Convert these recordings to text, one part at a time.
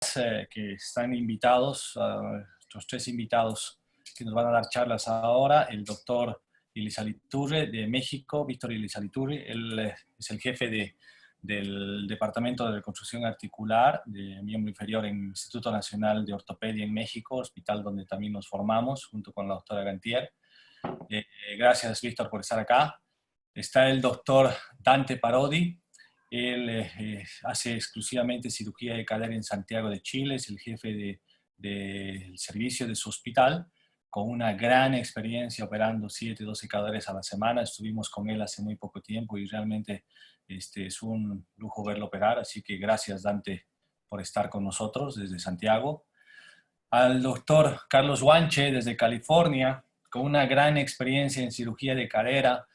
Que están invitados, nuestros tres invitados que nos van a dar charlas ahora, el doctor Ilizaliturri de México, Víctor Ilizaliturri. Él es el jefe del Departamento de Reconstrucción Articular de miembro inferior en el Instituto Nacional de Ortopedia en México, hospital donde también nos formamos junto con la doctora Gantier. Gracias, Víctor, por estar acá. Está el doctor Dante Parodi. Él hace exclusivamente cirugía de cadera en Santiago de Chile, es el jefe del servicio de su hospital, con una gran experiencia operando 7, 12 cadáveres a la semana. Estuvimos con él hace muy poco tiempo y realmente es un lujo verlo operar, así que gracias, Dante, por estar con nosotros desde Santiago. Al doctor Carlos Guanche desde California, con una gran experiencia en cirugía de cadera,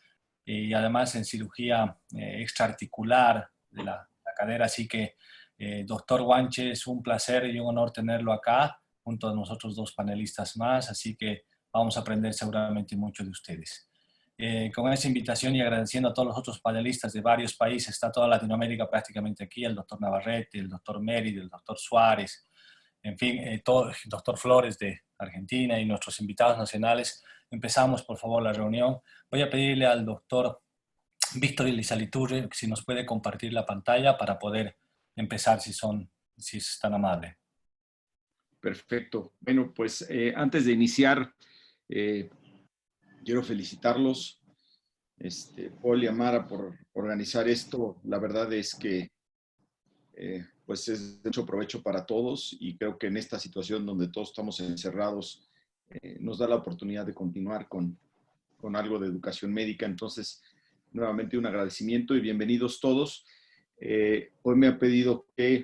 y además en cirugía extraarticular de la cadera. Así que, doctor Guanche, es un placer y un honor tenerlo acá, junto a nosotros dos panelistas más, así que vamos a aprender seguramente mucho de ustedes. Con esa invitación y agradeciendo a todos los otros panelistas de varios países, está toda Latinoamérica prácticamente aquí, el doctor Navarrete, el doctor Mérida, el doctor Suárez, en fin, el doctor Flores de Argentina y nuestros invitados nacionales. Empezamos, por favor, la reunión. Voy a pedirle al doctor Víctor Ilizaliturri si nos puede compartir la pantalla para poder empezar, si es tan amable. Perfecto. Bueno, pues antes de iniciar, quiero felicitarlos, Paul y Amara, por organizar esto. La verdad es que pues es de mucho provecho para todos y creo que en esta situación donde todos estamos encerrados, nos da la oportunidad de continuar con algo de educación médica. Entonces, nuevamente un agradecimiento y bienvenidos todos. Hoy me ha pedido que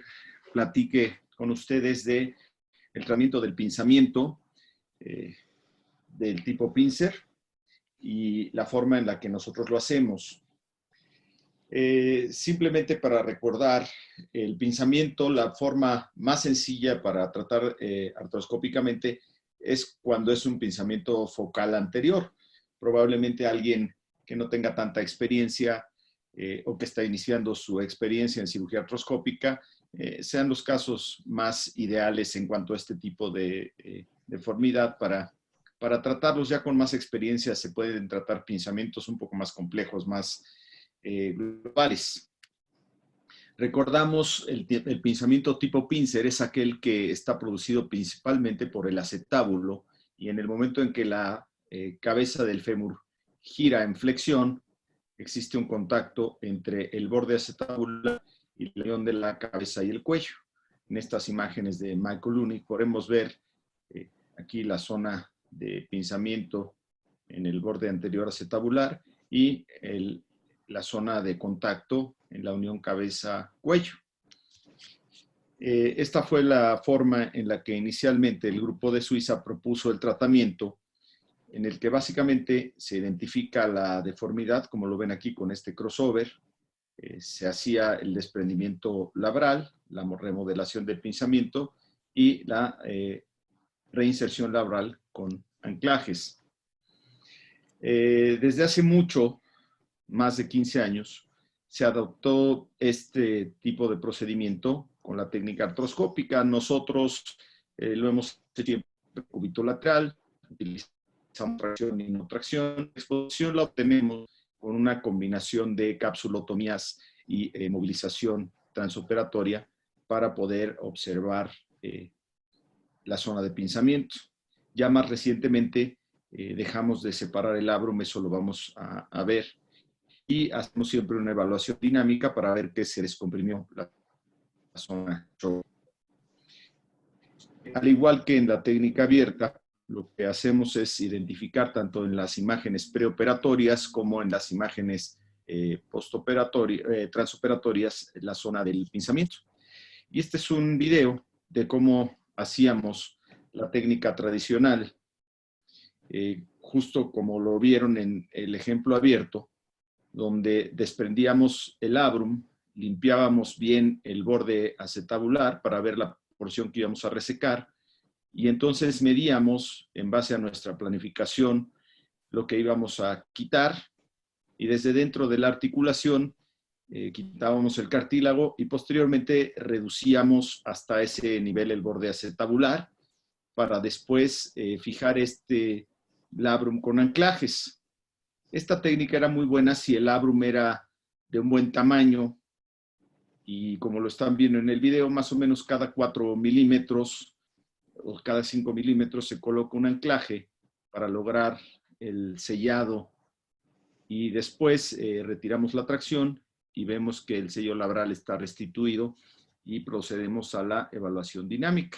platique con ustedes de el tratamiento del pinzamiento del tipo pincer y la forma en la que nosotros lo hacemos. Simplemente para recordar, el pinzamiento, la forma más sencilla para tratar artroscópicamente es cuando es un pinzamiento focal anterior. Probablemente alguien que no tenga tanta experiencia o que está iniciando su experiencia en cirugía artroscópica, sean los casos más ideales en cuanto a este tipo de deformidad. Para tratarlos ya con más experiencia se pueden tratar pinzamientos un poco más complejos, más globales. Recordamos el pinzamiento tipo pincer es aquel que está producido principalmente por el acetábulo y en el momento en que la cabeza del fémur gira en flexión, existe un contacto entre el borde acetábulo y la unión de la cabeza y el cuello. En estas imágenes de Michael Lunick podemos ver aquí la zona de pinzamiento en el borde anterior acetabular y la zona de contacto en la unión cabeza-cuello. Esta fue la forma en la que inicialmente el grupo de Suiza propuso el tratamiento, en el que básicamente se identifica la deformidad, como lo ven aquí con este crossover. Se hacía el desprendimiento labral, la remodelación del pinzamiento y la reinserción labral con anclajes. Desde hace mucho, más de 15 años, se adoptó este tipo de procedimiento con la técnica artroscópica. Nosotros lo hemos hecho siempre cúbito lateral, utilizamos tracción y no tracción. La exposición la obtenemos con una combinación de capsulotomías y movilización transoperatoria para poder observar la zona de pinzamiento. Ya más recientemente dejamos de separar el labrum, eso lo vamos a ver. Y hacemos siempre una evaluación dinámica para ver qué se descomprimió la zona. Al igual que en la técnica abierta, lo que hacemos es identificar tanto en las imágenes preoperatorias como en las imágenes transoperatorias la zona del pinzamiento. Y este es un video de cómo hacíamos la técnica tradicional, justo como lo vieron en el ejemplo abierto, donde desprendíamos el labrum, limpiábamos bien el borde acetabular para ver la porción que íbamos a resecar y entonces medíamos en base a nuestra planificación lo que íbamos a quitar y desde dentro de la articulación quitábamos el cartílago y posteriormente reducíamos hasta ese nivel el borde acetabular para después fijar este labrum con anclajes. Esta técnica era muy buena si el labrum era de un buen tamaño y como lo están viendo en el video, más o menos cada 4 milímetros o cada 5 milímetros se coloca un anclaje para lograr el sellado y después retiramos la tracción y vemos que el sello labral está restituido y procedemos a la evaluación dinámica.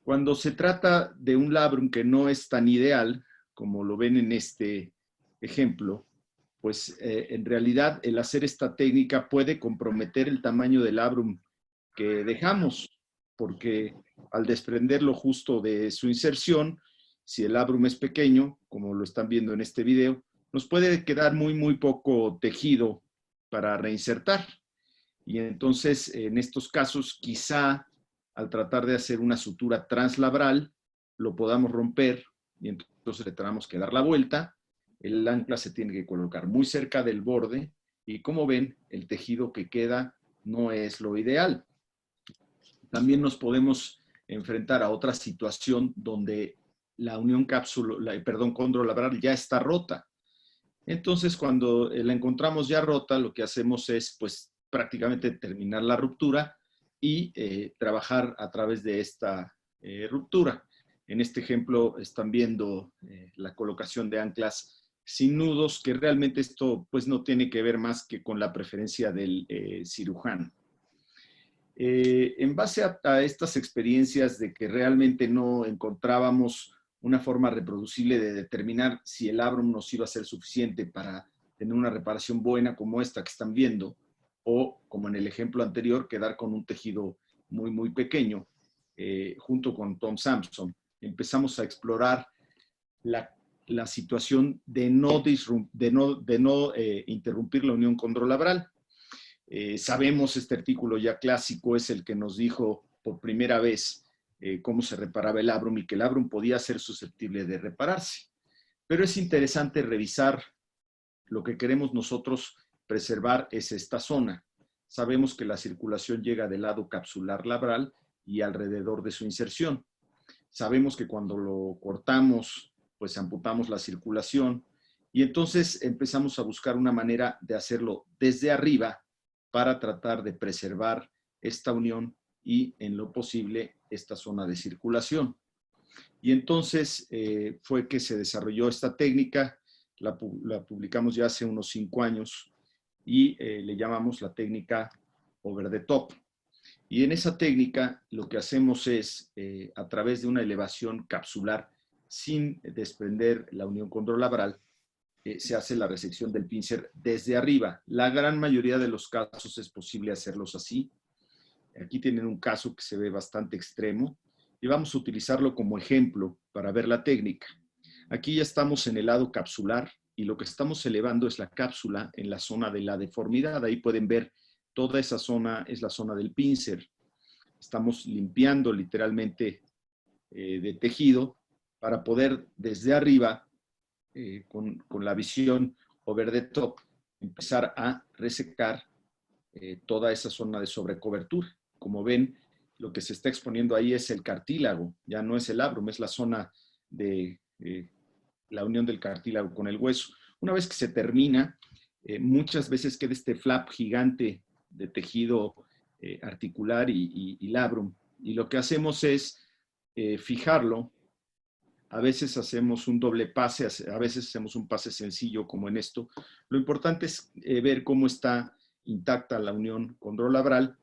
Cuando se trata de un labrum que no es tan ideal, como lo ven en este ejemplo, pues en realidad el hacer esta técnica puede comprometer el tamaño del labrum que dejamos, porque al desprenderlo justo de su inserción, si el labrum es pequeño, como lo están viendo en este video, nos puede quedar muy poco tejido para reinsertar. Y entonces, en estos casos, quizá al tratar de hacer una sutura translabral, lo podamos romper y entonces le tenemos que dar la vuelta. El ancla se tiene que colocar muy cerca del borde y como ven, el tejido que queda no es lo ideal. También nos podemos enfrentar a otra situación donde la unión condrolabral ya está rota. Entonces, cuando la encontramos ya rota, lo que hacemos es, pues, prácticamente terminar la ruptura y trabajar a través de esta ruptura. En este ejemplo están viendo la colocación de anclas sin nudos, que realmente esto pues no tiene que ver más que con la preferencia del cirujano. En base a estas experiencias de que realmente no encontrábamos una forma reproducible de determinar si el labrum nos iba a ser suficiente para tener una reparación buena como esta que están viendo, o como en el ejemplo anterior, quedar con un tejido muy pequeño, junto con Tom Sampson, empezamos a explorar la situación de no interrumpir la unión condrolabral. Sabemos, este artículo ya clásico es el que nos dijo por primera vez cómo se reparaba el labrum y que el labrum podía ser susceptible de repararse. Pero es interesante revisar lo que queremos nosotros preservar es esta zona. Sabemos que la circulación llega del lado capsular labral y alrededor de su inserción. Sabemos que cuando lo cortamos, pues amputamos la circulación y entonces empezamos a buscar una manera de hacerlo desde arriba para tratar de preservar esta unión y, en lo posible, esta zona de circulación. Y entonces fue que se desarrolló esta técnica, la publicamos ya hace unos 5 años y le llamamos la técnica over the top. Y en esa técnica lo que hacemos es, a través de una elevación capsular sin desprender la unión condrolabral, se hace la resección del pincer desde arriba. La gran mayoría de los casos es posible hacerlos así. Aquí tienen un caso que se ve bastante extremo y vamos a utilizarlo como ejemplo para ver la técnica. Aquí ya estamos en el lado capsular y lo que estamos elevando es la cápsula en la zona de la deformidad. Ahí pueden ver toda esa zona es la zona del pincer. Estamos limpiando literalmente de tejido para poder desde arriba, con la visión over the top, empezar a resecar toda esa zona de sobrecobertura. Como ven, lo que se está exponiendo ahí es el cartílago, ya no es el labrum, es la zona de la unión del cartílago con el hueso. Una vez que se termina, muchas veces queda este flap gigante de tejido articular y labrum. Y lo que hacemos es fijarlo. A veces hacemos un doble pase, a veces hacemos un pase sencillo como en esto. Lo importante es ver cómo está intacta la unión condrolabral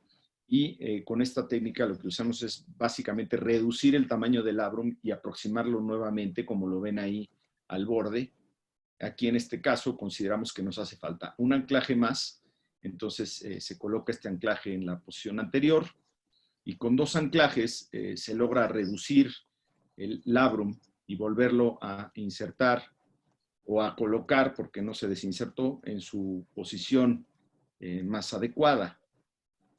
y con esta técnica lo que usamos es básicamente reducir el tamaño del labrum y aproximarlo nuevamente, como lo ven ahí, al borde. Aquí en este caso consideramos que nos hace falta un anclaje más, entonces se coloca este anclaje en la posición anterior y con 2 anclajes se logra reducir el labrum y volverlo a insertar o a colocar, porque no se desinsertó, en su posición más adecuada.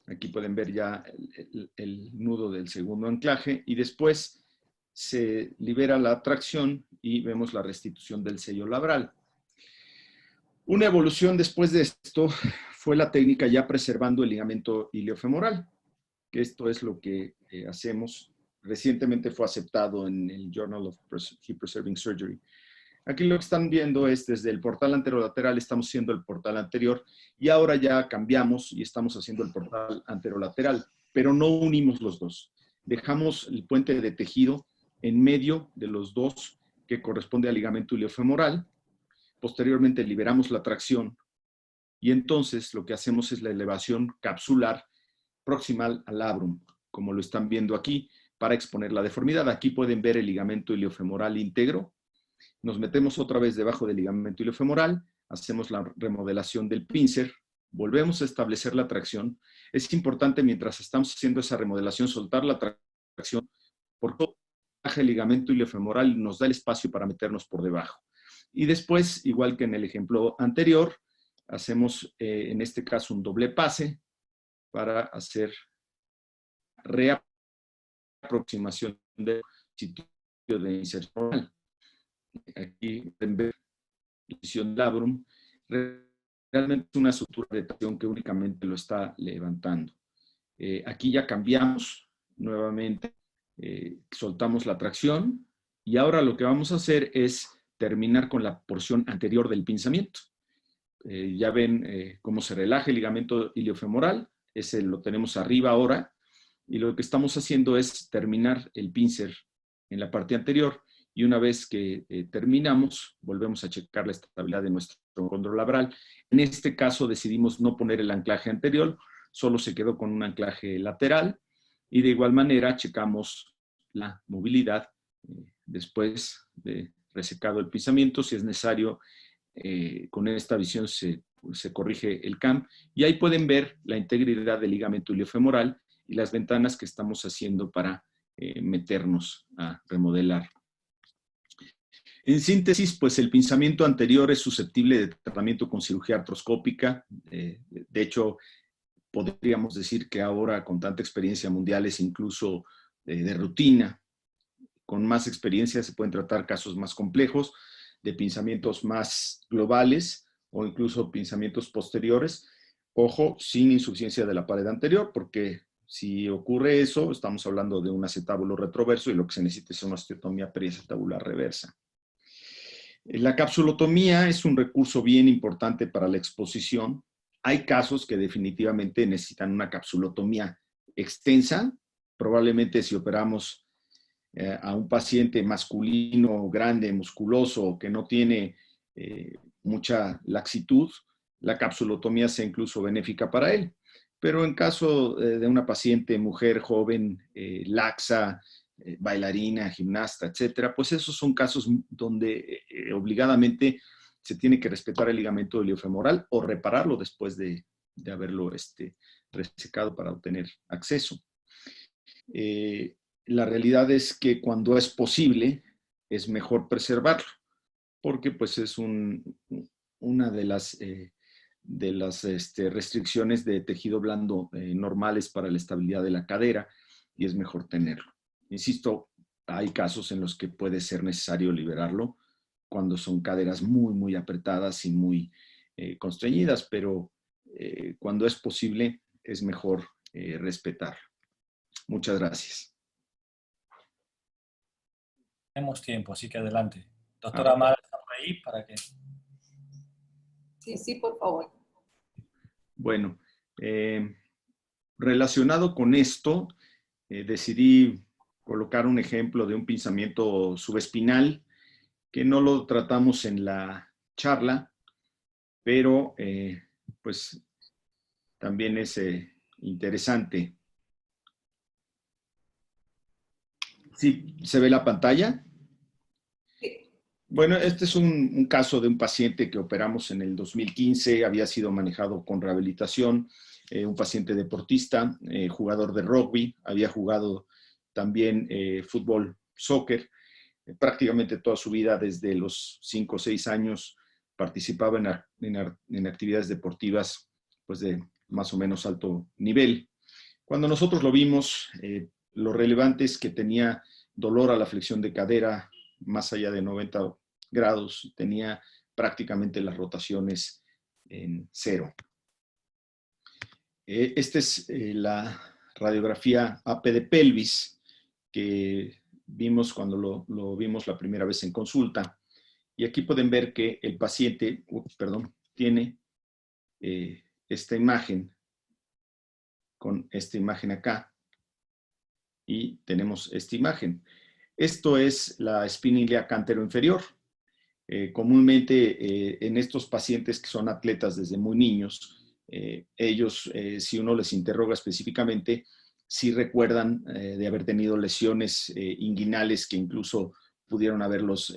Aquí pueden ver ya el nudo del segundo anclaje y después se libera la tracción y vemos la restitución del sello labral. Una evolución después de esto fue la técnica ya preservando el ligamento iliofemoral, que esto es lo que hacemos. Recientemente fue aceptado en el Journal of Hip Preserving Surgery. Aquí lo que están viendo es desde el portal anterolateral, estamos haciendo el portal anterior y ahora ya cambiamos y estamos haciendo el portal anterolateral, pero no unimos los dos. Dejamos el puente de tejido en medio de los dos que corresponde al ligamento iliofemoral. Posteriormente liberamos la tracción y entonces lo que hacemos es la elevación capsular proximal al labrum, como lo están viendo aquí, para exponer la deformidad. Aquí pueden ver el ligamento iliofemoral íntegro. Nos metemos otra vez debajo del ligamento iliofemoral, hacemos la remodelación del pincer, volvemos a establecer la tracción. Es importante mientras estamos haciendo esa remodelación soltar la tracción porque el ligamento iliofemoral nos da el espacio para meternos por debajo. Y después, igual que en el ejemplo anterior, hacemos en este caso un doble pase para hacer reaproximación del sitio de inserción. Aquí pueden ver la lesión labrum. Realmente es una sutura de tracción que únicamente lo está levantando. Aquí ya cambiamos nuevamente, soltamos la tracción y ahora lo que vamos a hacer es terminar con la porción anterior del pinzamiento. Ya ven cómo se relaja el ligamento iliofemoral, ese lo tenemos arriba ahora, y lo que estamos haciendo es terminar el pincer en la parte anterior, y una vez que terminamos, volvemos a checar la estabilidad de nuestro condrolabral. En este caso decidimos no poner el anclaje anterior, solo se quedó con un anclaje lateral, y de igual manera checamos la movilidad después de resecado el pinzamiento. Si es necesario, con esta visión se corrige el CAM, y ahí pueden ver la integridad del ligamento iliofemoral y las ventanas que estamos haciendo para meternos a remodelar. En síntesis, pues el pinzamiento anterior es susceptible de tratamiento con cirugía artroscópica. De hecho, podríamos decir que ahora con tanta experiencia mundial es incluso de rutina. Con más experiencia se pueden tratar casos más complejos, de pinzamientos más globales o incluso pinzamientos posteriores. Ojo, sin insuficiencia de la pared anterior, porque si ocurre eso, estamos hablando de un acetábulo retroverso y lo que se necesita es una osteotomía periacetabular reversa. La capsulotomía es un recurso bien importante para la exposición. Hay casos que definitivamente necesitan una capsulotomía extensa. Probablemente si operamos a un paciente masculino, grande, musculoso, que no tiene mucha laxitud, la capsulotomía sea incluso benéfica para él. Pero en caso de una paciente mujer joven, laxa, bailarina, gimnasta, etcétera, pues esos son casos donde obligadamente se tiene que respetar el ligamento iliofemoral o repararlo después de haberlo resecado para obtener acceso. La realidad es que cuando es posible, es mejor preservarlo, porque pues es una de las restricciones de tejido blando normales para la estabilidad de la cadera, y es mejor tenerlo. Insisto, hay casos en los que puede ser necesario liberarlo cuando son caderas muy, muy apretadas y muy constreñidas, pero cuando es posible es mejor respetarlo. Muchas gracias. Tenemos tiempo, así que adelante. Doctora Mara, ¿está por ahí para que...? Sí, por favor. Bueno, relacionado con esto, decidí colocar un ejemplo de un pinzamiento subespinal que no lo tratamos en la charla, pero pues también es interesante. ¿Sí se ve la pantalla? Sí. Bueno, este es un caso de un paciente que operamos en el 2015, había sido manejado con rehabilitación, un paciente deportista, jugador de rugby, había jugado también fútbol, soccer, prácticamente toda su vida, desde los 5 o 6 años, participaba en actividades deportivas pues de más o menos alto nivel. Cuando nosotros lo vimos, lo relevante es que tenía dolor a la flexión de cadera más allá de 90 grados, tenía prácticamente las rotaciones en 0. Esta es la radiografía AP de pelvis que vimos cuando lo vimos la primera vez en consulta. Y aquí pueden ver que el paciente, tiene esta imagen con esta imagen acá y tenemos esta imagen. Esto es la espina ilíaca anteroinferior. Comúnmente en estos pacientes que son atletas desde muy niños, ellos, si uno les interroga específicamente, sí recuerdan de haber tenido lesiones inguinales que incluso pudieron haberlos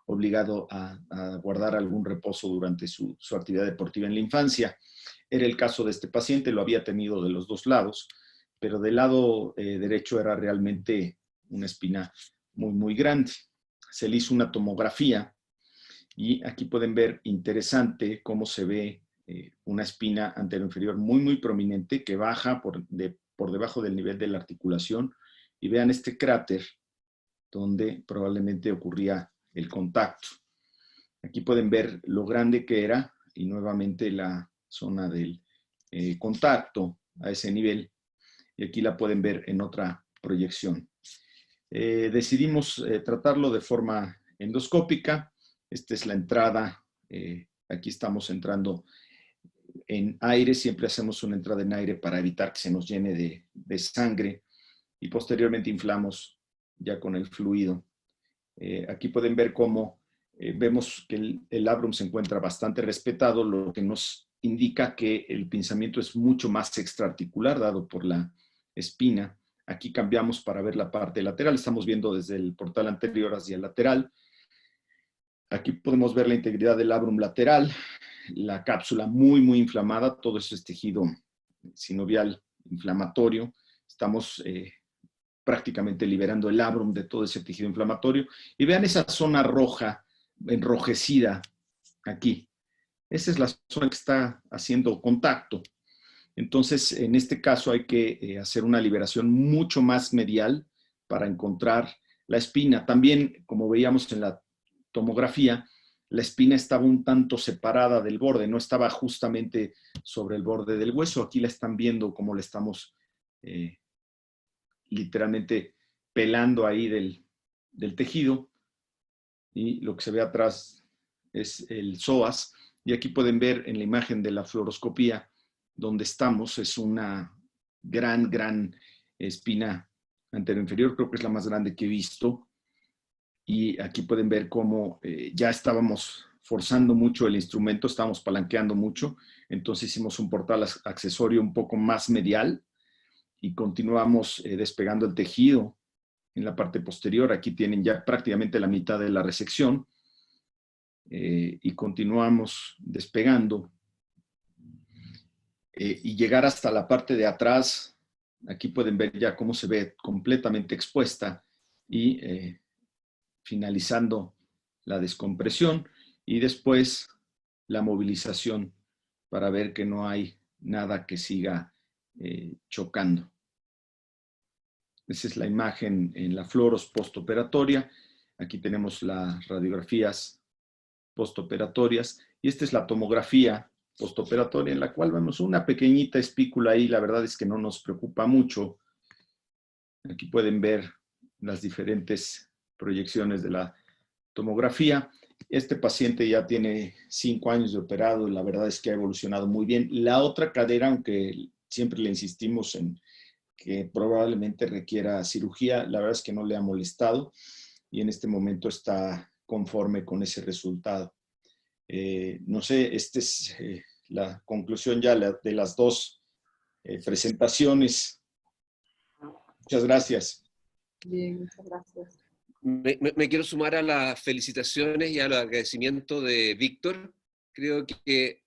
obligado a guardar algún reposo durante su actividad deportiva en la infancia. Era el caso de este paciente, lo había tenido de los dos lados, pero del lado derecho era realmente una espina muy, muy grande. Se le hizo una tomografía y aquí pueden ver interesante cómo se ve una espina anteroinferior muy, muy prominente que baja por debajo del nivel de la articulación. Y vean este cráter donde probablemente ocurría el contacto. Aquí pueden ver lo grande que era y nuevamente la zona del contacto a ese nivel. Y aquí la pueden ver en otra proyección. Decidimos tratarlo de forma endoscópica. Esta es la entrada. Aquí estamos entrando en aire. Siempre hacemos una entrada en aire para evitar que se nos llene de sangre. Y posteriormente inflamos ya con el fluido. Aquí pueden ver cómo vemos que el labrum se encuentra bastante respetado, lo que nos indica que el pinzamiento es mucho más extraarticular, dado por la espina. Aquí cambiamos para ver la parte lateral. Estamos viendo desde el portal anterior hacia el lateral. Aquí podemos ver la integridad del labrum lateral, la cápsula muy, muy inflamada. Todo eso es tejido sinovial inflamatorio. Estamos prácticamente liberando el labrum de todo ese tejido inflamatorio. Y vean esa zona roja, enrojecida aquí. Esa es la zona que está haciendo contacto. Entonces, en este caso hay que hacer una liberación mucho más medial para encontrar la espina. También, como veíamos en la tomografía, la espina estaba un tanto separada del borde, no estaba justamente sobre el borde del hueso. Aquí la están viendo como la estamos literalmente pelando ahí del tejido. Y lo que se ve atrás es el psoas. Y aquí pueden ver en la imagen de la fluoroscopía donde estamos, es una gran espina anteroinferior, creo que es la más grande que he visto. Y aquí pueden ver cómo ya estábamos forzando mucho el instrumento, estábamos palanqueando mucho, entonces hicimos un portal accesorio un poco más medial y continuamos despegando el tejido en la parte posterior. Aquí tienen ya prácticamente la mitad de la resección y continuamos despegando y llegar hasta la parte de atrás. Aquí pueden ver ya cómo se ve completamente expuesta y finalizando la descompresión y después la movilización para ver que no hay nada que siga chocando. Esa es la imagen en la fluoros postoperatoria. Aquí tenemos las radiografías postoperatorias y esta es la tomografía postoperatoria en la cual vemos una pequeñita espícula ahí. La verdad es que no nos preocupa mucho. Aquí pueden ver las diferentes proyecciones de la tomografía. Este paciente ya tiene 5 años de operado y la verdad es que ha evolucionado muy bien. La otra cadera, aunque siempre le insistimos en que probablemente requiera cirugía, la verdad es que no le ha molestado y en este momento está conforme con ese resultado. No sé, esta es la conclusión ya de las dos presentaciones. Muchas gracias. Bien, muchas gracias. Me quiero sumar a las felicitaciones y al agradecimiento de Víctor. Creo que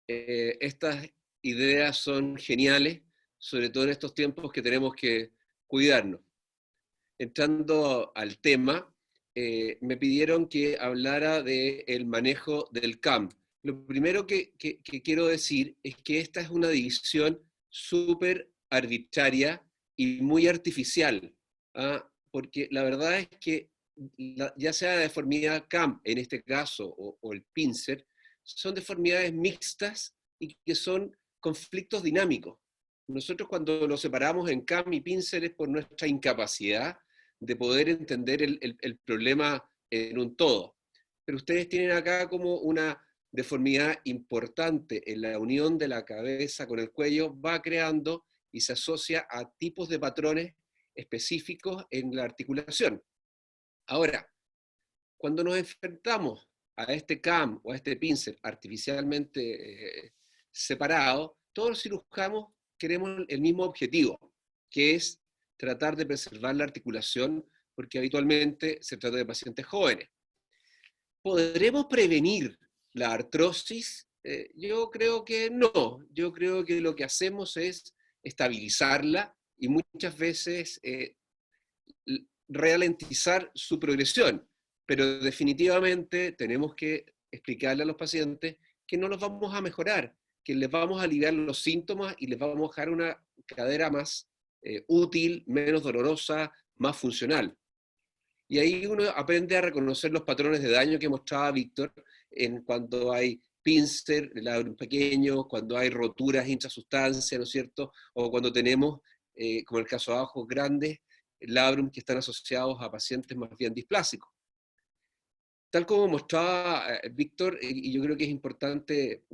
estas ideas son geniales, sobre todo en estos tiempos que tenemos que cuidarnos. Entrando al tema, me pidieron que hablara del manejo del CAM. Lo primero que quiero decir es que esta es una división súper arbitraria y muy artificial, ¿ah? Porque la verdad es que ya sea la deformidad CAM en este caso o el pincer, son deformidades mixtas y que son conflictos dinámicos. Nosotros cuando lo separamos en CAM y Pincer es por nuestra incapacidad de poder entender el problema en un todo. Pero ustedes tienen acá como una deformidad importante en la unión de la cabeza con el cuello, va creando y se asocia a tipos de patrones específicos en la articulación. Ahora, cuando nos enfrentamos a este CAM o a este Pincer artificialmente separado, todos los cirujanos queremos el mismo objetivo, que es tratar de preservar la articulación, porque habitualmente se trata de pacientes jóvenes. ¿Podremos prevenir la artrosis? Yo creo que no. Yo creo que lo que hacemos es estabilizarla y muchas veces ralentizar su progresión. Pero definitivamente tenemos que explicarle a los pacientes que no los vamos a mejorar, que les vamos a aliviar los síntomas y les vamos a dejar una cadera más útil, menos dolorosa, más funcional. Y ahí uno aprende a reconocer los patrones de daño que mostraba Víctor en cuando hay pincer, labrum pequeño, cuando hay roturas intrasustancia, ¿no es cierto? O cuando tenemos, como el caso abajo, grandes labrum que están asociados a pacientes más bien displásicos. Tal como mostraba Víctor, y yo creo que es importante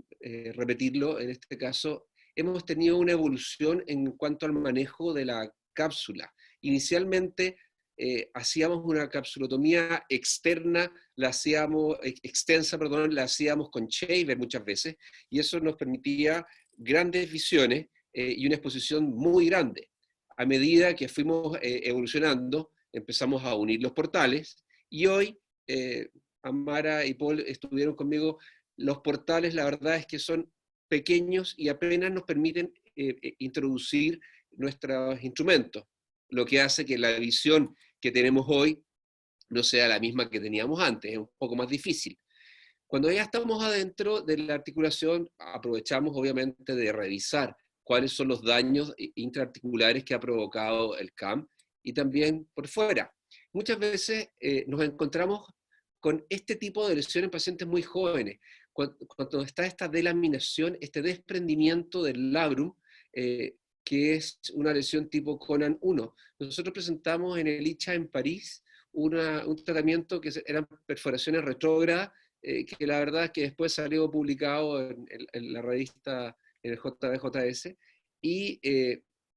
repetirlo en este caso, hemos tenido una evolución en cuanto al manejo de la cápsula. Inicialmente hacíamos una capsulotomía externa, extensa, la hacíamos con shaver muchas veces, y eso nos permitía grandes visiones y una exposición muy grande. A medida que fuimos evolucionando, empezamos a unir los portales, y hoy Amara y Paul estuvieron conmigo, los portales la verdad es que son pequeños y apenas nos permiten introducir nuestros instrumentos, lo que hace que la visión que tenemos hoy no sea la misma que teníamos antes, es un poco más difícil. Cuando ya estamos adentro de la articulación, aprovechamos obviamente de revisar cuáles son los daños intraarticulares que ha provocado el CAM y también por fuera. Muchas veces nos encontramos con este tipo de lesión en pacientes muy jóvenes, cuando está esta delaminación, este desprendimiento del labrum, que es una lesión tipo Conan 1. Nosotros presentamos en el ICHA en París un tratamiento que eran perforaciones retrógradas, que la verdad es que después salió publicado en la revista, en el JBJS, y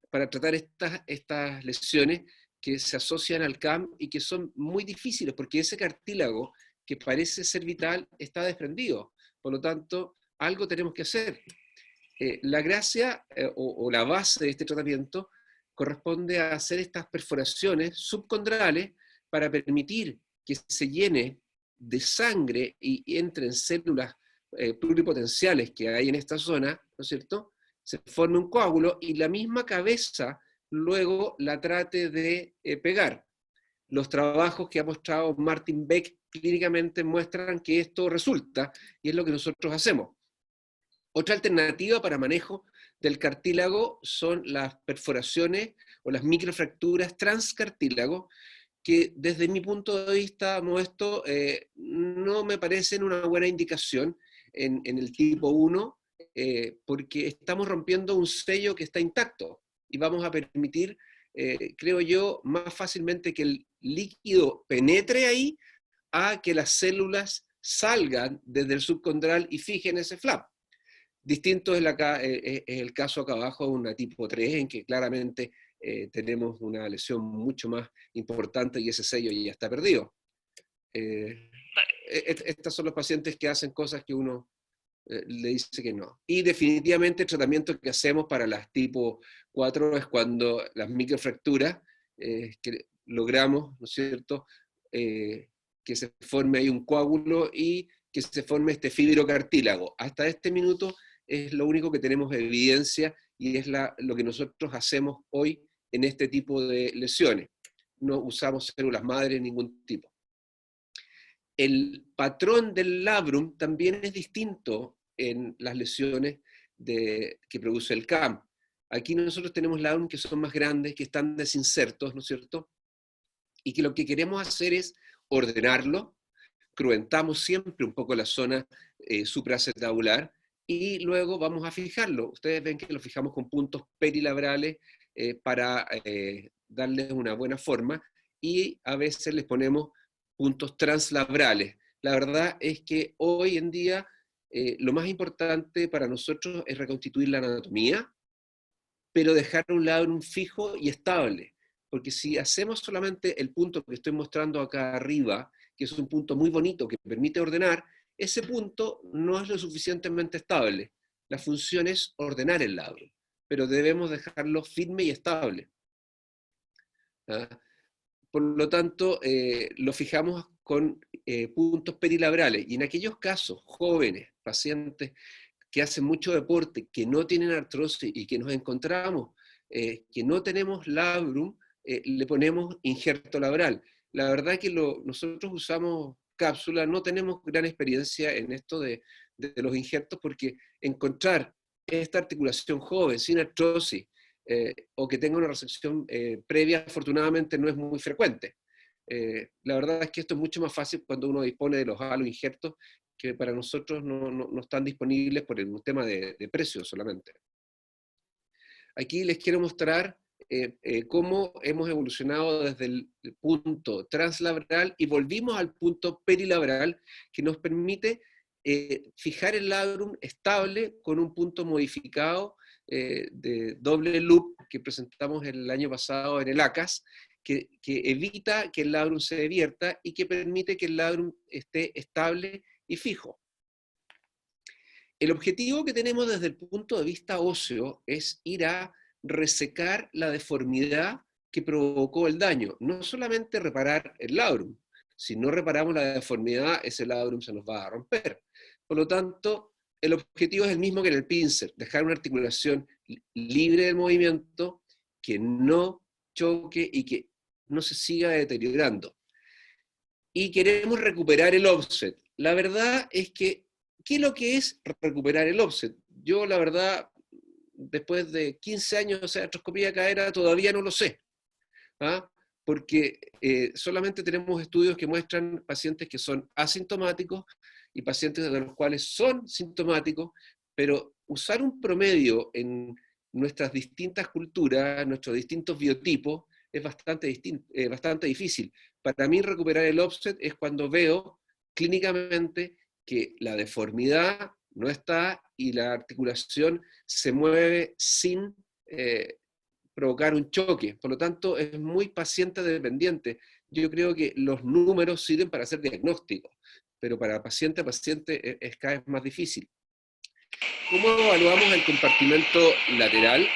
para tratar estas lesiones que se asocian al CAM y que son muy difíciles, porque ese cartílago que parece ser vital está desprendido. Por lo tanto, algo tenemos que hacer. La gracia o la base de este tratamiento corresponde a hacer estas perforaciones subcondrales para permitir que se llene de sangre y entren células pluripotenciales que hay en esta zona, ¿no es cierto? Se forme un coágulo y la misma cabeza luego la trate de pegar. Los trabajos que ha mostrado Martin Beck clínicamente muestran que esto resulta, y es lo que nosotros hacemos. Otra alternativa para manejo del cartílago son las perforaciones o las microfracturas transcartílago, que desde mi punto de vista modesto no me parecen una buena indicación en el tipo 1, porque estamos rompiendo un sello que está intacto y vamos a permitir, creo yo, más fácilmente que el líquido penetre ahí a que las células salgan desde el subcondral y fijen ese flap. Distinto es el caso acá abajo, una tipo 3, en que claramente tenemos una lesión mucho más importante y ese sello ya está perdido. Estos son los pacientes que hacen cosas que uno le dice que no. Y definitivamente el tratamiento que hacemos para las tipo 4 es cuando las microfracturas, que logramos, ¿no es cierto?, que se forme ahí un coágulo y que se forme este fibrocartílago. Hasta este minuto es lo único que tenemos evidencia y es lo que nosotros hacemos hoy en este tipo de lesiones. No usamos células madre de ningún tipo. El patrón del labrum también es distinto en las lesiones que produce el CAM. Aquí nosotros tenemos labrum que son más grandes, que están desinsertos, ¿no es cierto? Y que lo que queremos hacer es ordenarlo, cruentamos siempre un poco la zona supraacetabular, y luego vamos a fijarlo. Ustedes ven que lo fijamos con puntos perilabrales para darles una buena forma, y a veces les ponemos puntos translabrales. La verdad es que hoy en día lo más importante para nosotros es reconstituir la anatomía, pero dejar un labrum fijo y estable. Porque si hacemos solamente el punto que estoy mostrando acá arriba, que es un punto muy bonito que permite ordenar, ese punto no es lo suficientemente estable. La función es ordenar el labrum, pero debemos dejarlo firme y estable. ¿Ah? Por lo tanto, lo fijamos con puntos perilabrales. Y en aquellos casos, jóvenes, pacientes que hacen mucho deporte, que no tienen artrosis y que nos encontramos que no tenemos labrum, le ponemos injerto labral. La verdad que nosotros usamos cápsula, no tenemos gran experiencia en esto de los injertos, porque encontrar esta articulación joven, sin artrosis, o que tenga una resección previa, afortunadamente no es muy frecuente. La verdad es que esto es mucho más fácil cuando uno dispone de los aloinjertos, que para nosotros no están disponibles por un tema de precio solamente. Aquí les quiero mostrar cómo hemos evolucionado desde el punto translabral y volvimos al punto perilabral, que nos permite fijar el labrum estable con un punto modificado de doble loop que presentamos el año pasado en el ACAS, que evita que el labrum se devierta y que permite que el labrum esté estable y fijo. El objetivo que tenemos desde el punto de vista óseo es ir a resecar la deformidad que provocó el daño. No solamente reparar el labrum. Si no reparamos la deformidad, ese labrum se nos va a romper. Por lo tanto, el objetivo es el mismo que en el pincer, dejar una articulación libre del movimiento, que no choque y que no se siga deteriorando. Y queremos recuperar el offset. La verdad es que, ¿qué es lo que es recuperar el offset? Yo, la verdad, después de 15 años de artroscopía de cadera, todavía no lo sé. ¿Ah? Porque solamente tenemos estudios que muestran pacientes que son asintomáticos y pacientes de los cuales son sintomáticos, pero usar un promedio en nuestras distintas culturas, nuestros distintos biotipos, es bastante difícil. Para mí recuperar el offset es cuando veo clínicamente que la deformidad no está y la articulación se mueve sin provocar un choque. Por lo tanto, es muy paciente dependiente. Yo creo que los números sirven para hacer diagnóstico, pero para paciente a paciente es cada vez más difícil. ¿Cómo evaluamos el compartimento lateral?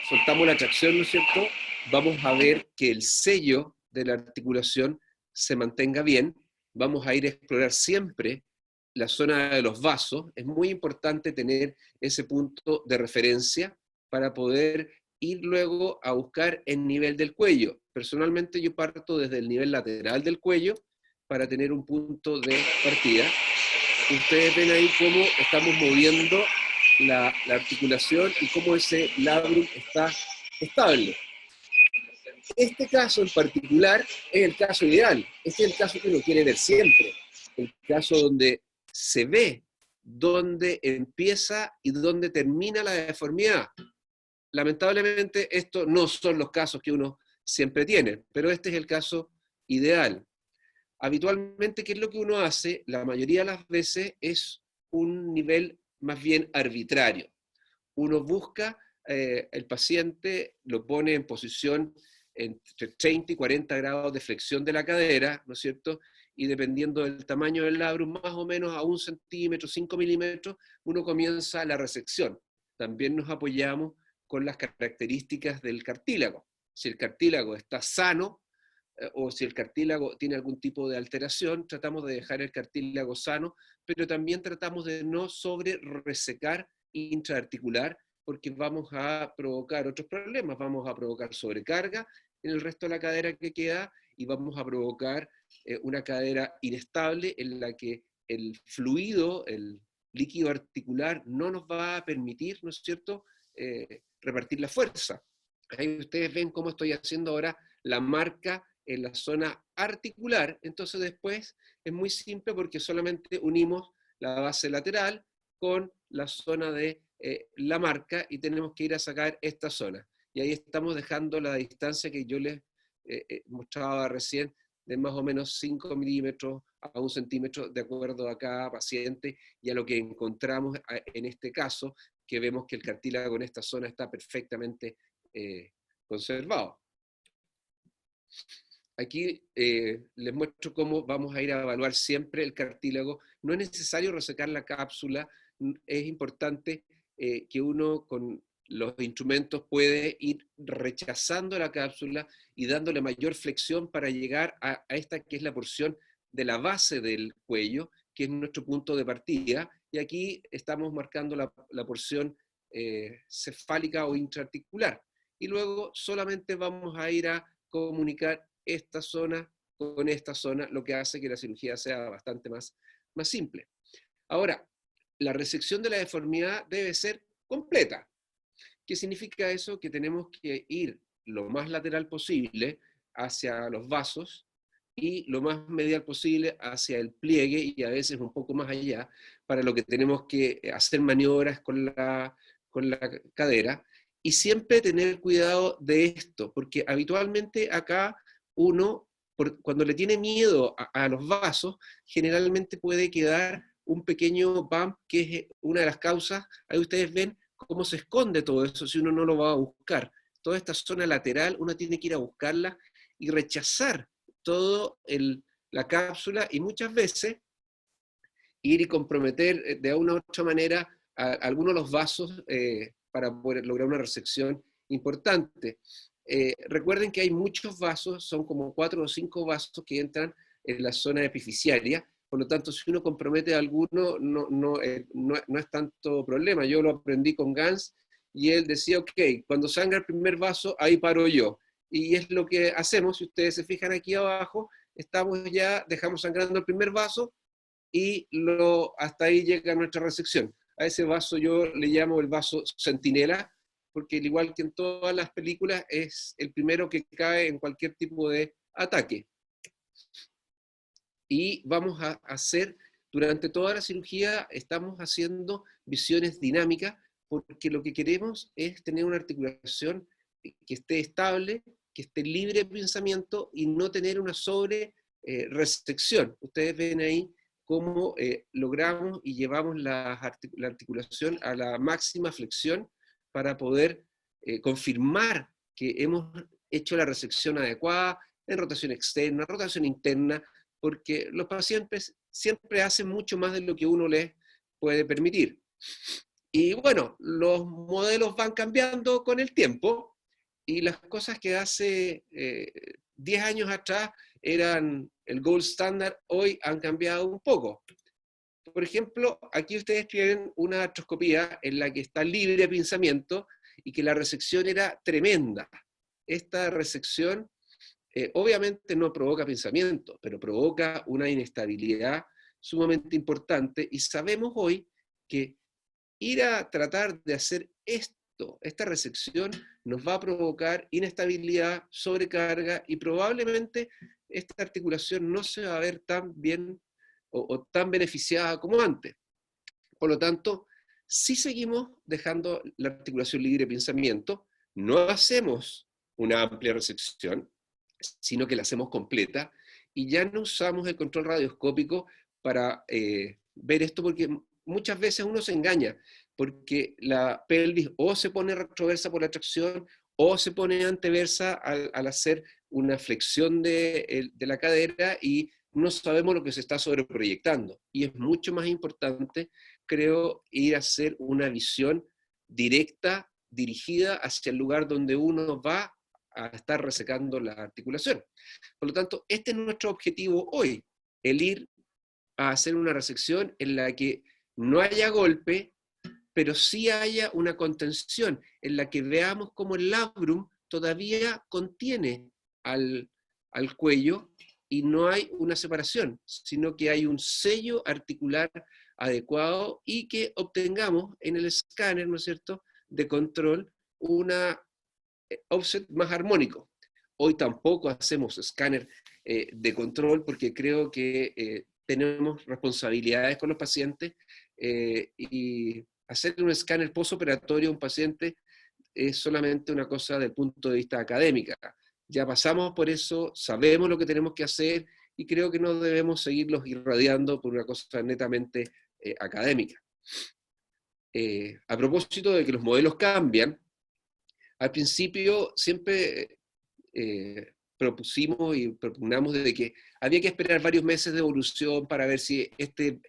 Soltamos la tracción, ¿no es cierto? Vamos a ver que el sello de la articulación se mantenga bien. Vamos a ir a explorar siempre la zona de los vasos. Es muy importante tener ese punto de referencia para poder ir luego a buscar el nivel del cuello. Personalmente yo parto desde el nivel lateral del cuello para tener un punto de partida. Ustedes ven ahí cómo estamos moviendo la articulación y cómo ese labrum está estable. Este caso en particular es el caso ideal. Este es el caso que uno quiere ver siempre. El caso donde se ve dónde empieza y dónde termina la deformidad. Lamentablemente estos no son los casos que uno siempre tiene, pero este es el caso ideal. Habitualmente, ¿qué es lo que uno hace? La mayoría de las veces es un nivel más bien arbitrario. Uno busca el paciente, lo pone en posición entre 30 y 40 grados de flexión de la cadera, ¿no es cierto? Y dependiendo del tamaño del labrum, más o menos a 1 centímetro, 5 milímetros, uno comienza la resección. También nos apoyamos con las características del cartílago. Si el cartílago está sano, o si el cartílago tiene algún tipo de alteración, tratamos de dejar el cartílago sano, pero también tratamos de no sobre resecar intraarticular, porque vamos a provocar otros problemas, vamos a provocar sobrecarga en el resto de la cadera que queda, y vamos a provocar una cadera inestable en la que el fluido, el líquido articular, no nos va a permitir, ¿no es cierto?, repartir la fuerza. Ahí ustedes ven cómo estoy haciendo ahora la marca en la zona articular. Entonces después es muy simple porque solamente unimos la base lateral con la zona de la marca y tenemos que ir a sacar esta zona. Y ahí estamos dejando la distancia que yo les mostraba recién, de más o menos 5 milímetros a 1 centímetro, de acuerdo a cada paciente y a lo que encontramos en este caso, que vemos que el cartílago en esta zona está perfectamente conservado. Aquí les muestro cómo vamos a ir a evaluar siempre el cartílago. No es necesario resecar la cápsula, es importante que uno con los instrumentos puede ir rechazando la cápsula y dándole mayor flexión para llegar a esta que es la porción de la base del cuello, que es nuestro punto de partida. Y aquí estamos marcando la porción cefálica o intraarticular. Y luego solamente vamos a ir a comunicar esta zona con esta zona, lo que hace que la cirugía sea bastante más simple. Ahora, la resección de la deformidad debe ser completa. ¿Qué significa eso? Que tenemos que ir lo más lateral posible hacia los vasos y lo más medial posible hacia el pliegue y a veces un poco más allá, para lo que tenemos que hacer maniobras con la cadera. Y siempre tener cuidado de esto, porque habitualmente acá uno, cuando le tiene miedo a los vasos, generalmente puede quedar un pequeño bump, que es una de las causas. Ahí ustedes ven cómo se esconde todo eso si uno no lo va a buscar. Toda esta zona lateral uno tiene que ir a buscarla y rechazar toda la cápsula y muchas veces ir y comprometer de una u otra manera a algunos de los vasos para poder lograr una resección importante. Recuerden que hay muchos vasos, son como 4 o 5 vasos que entran en la zona epifisiaria, por lo tanto, si uno compromete a alguno, no es tanto problema. Yo lo aprendí con Gans, y él decía, ok, cuando sangra el primer vaso, ahí paro yo. Y es lo que hacemos, si ustedes se fijan aquí abajo, dejamos sangrando el primer vaso, y hasta ahí llega nuestra resección. A ese vaso yo le llamo el vaso centinela, porque al igual que en todas las películas, es el primero que cae en cualquier tipo de ataque. Y vamos a hacer, durante toda la cirugía, estamos haciendo visiones dinámicas, porque lo que queremos es tener una articulación que esté estable, que esté libre de pensamiento y no tener una sobre resección. Ustedes ven ahí cómo logramos y llevamos la articulación a la máxima flexión para poder confirmar que hemos hecho la resección adecuada en rotación externa, rotación interna, porque los pacientes siempre hacen mucho más de lo que uno les puede permitir. Y bueno, los modelos van cambiando con el tiempo, y las cosas que hace 10 años atrás eran el gold standard, hoy han cambiado un poco. Por ejemplo, aquí ustedes tienen una artroscopía en la que está libre de pinzamiento y que la resección era tremenda. Esta resección obviamente no provoca pinzamiento, pero provoca una inestabilidad sumamente importante, y sabemos hoy que ir a tratar de hacer esta resección, nos va a provocar inestabilidad, sobrecarga, y probablemente esta articulación no se va a ver tan bien o tan beneficiada como antes. Por lo tanto, si seguimos dejando la articulación libre de pinzamiento, no hacemos una amplia resección, sino que la hacemos completa, y ya no usamos el control radioscópico para ver esto, porque muchas veces uno se engaña, porque la pelvis o se pone retroversa por la tracción, o se pone anteversa al hacer una flexión de la cadera, y no sabemos lo que se está sobreproyectando. Y es mucho más importante, creo, ir a hacer una visión directa, dirigida hacia el lugar donde uno va a estar resecando la articulación. Por lo tanto, este es nuestro objetivo hoy, el ir a hacer una resección en la que no haya golpe, pero sí haya una contención, en la que veamos cómo el labrum todavía contiene al cuello y no hay una separación, sino que hay un sello articular adecuado, y que obtengamos en el escáner, ¿no es cierto?, de control, una offset más armónico. Hoy tampoco hacemos escáner de control, porque creo que tenemos responsabilidades con los pacientes, y hacer un escáner postoperatorio a un paciente es solamente una cosa desde el punto de vista académica. Ya pasamos por eso, sabemos lo que tenemos que hacer y creo que no debemos seguirlos irradiando por una cosa netamente académica. A propósito de que los modelos cambian, al principio siempre propusimos y propugnamos de que había que esperar varios meses de evolución para ver si este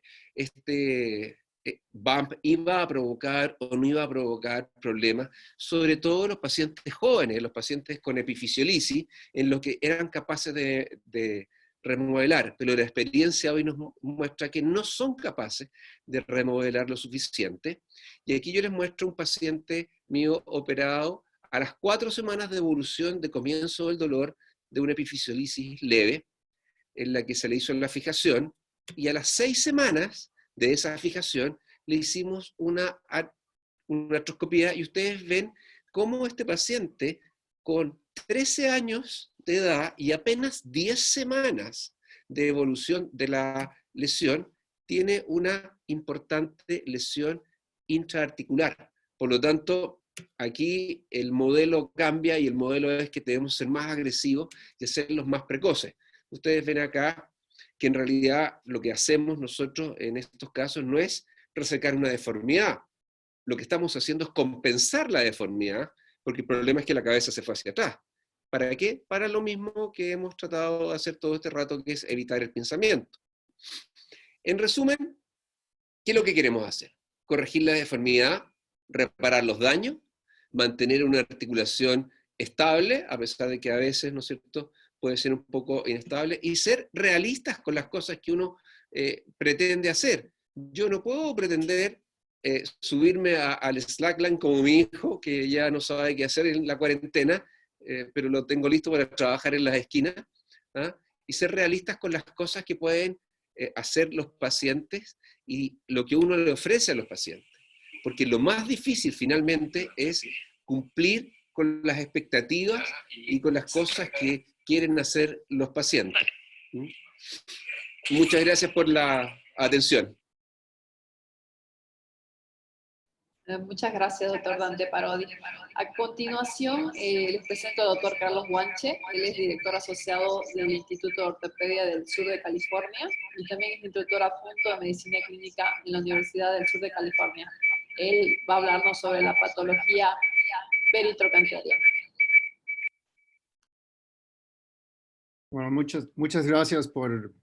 bump iba a provocar o no iba a provocar problemas, sobre todo los pacientes jóvenes, los pacientes con epifisiolisis, en los que eran capaces de remodelar, pero la experiencia hoy nos muestra que no son capaces de remodelar lo suficiente. Y aquí yo les muestro un paciente mío operado a las 4 semanas de evolución de comienzo del dolor de una epifisiolisis leve, en la que se le hizo la fijación, y a las 6 semanas de esa fijación le hicimos una artroscopía, y ustedes ven cómo este paciente con 13 años de edad y apenas 10 semanas de evolución de la lesión, tiene una importante lesión intraarticular. Por lo tanto, aquí el modelo cambia y el modelo es que debemos ser más agresivos y hacerlos más precoces. Ustedes ven acá que en realidad lo que hacemos nosotros en estos casos no es resecar una deformidad. Lo que estamos haciendo es compensar la deformidad, porque el problema es que la cabeza se fue hacia atrás. ¿Para qué? Para lo mismo que hemos tratado de hacer todo este rato, que es evitar el pinzamiento. En resumen, ¿qué es lo que queremos hacer? Corregir la deformidad, reparar los daños, mantener una articulación estable, a pesar de que a veces, ¿no es cierto?, puede ser un poco inestable, y ser realistas con las cosas que uno pretende hacer. Yo no puedo pretender subirme al slackline como mi hijo, que ya no sabe qué hacer en la cuarentena, pero lo tengo listo para trabajar en las esquinas, ¿ah? Y ser realistas con las cosas que pueden hacer los pacientes y lo que uno le ofrece a los pacientes. Porque lo más difícil finalmente es cumplir con las expectativas y con las cosas que quieren hacer los pacientes. Muchas gracias por la atención. Muchas gracias, doctor Dante Parodi. A continuación, les presento al doctor Carlos Guanche. Él es director asociado del Instituto de Ortopedia del Sur de California y también es instructor adjunto de Medicina Clínica en la Universidad del Sur de California. Él va a hablarnos sobre la patología peritrochanteriana. Bueno, muchas gracias por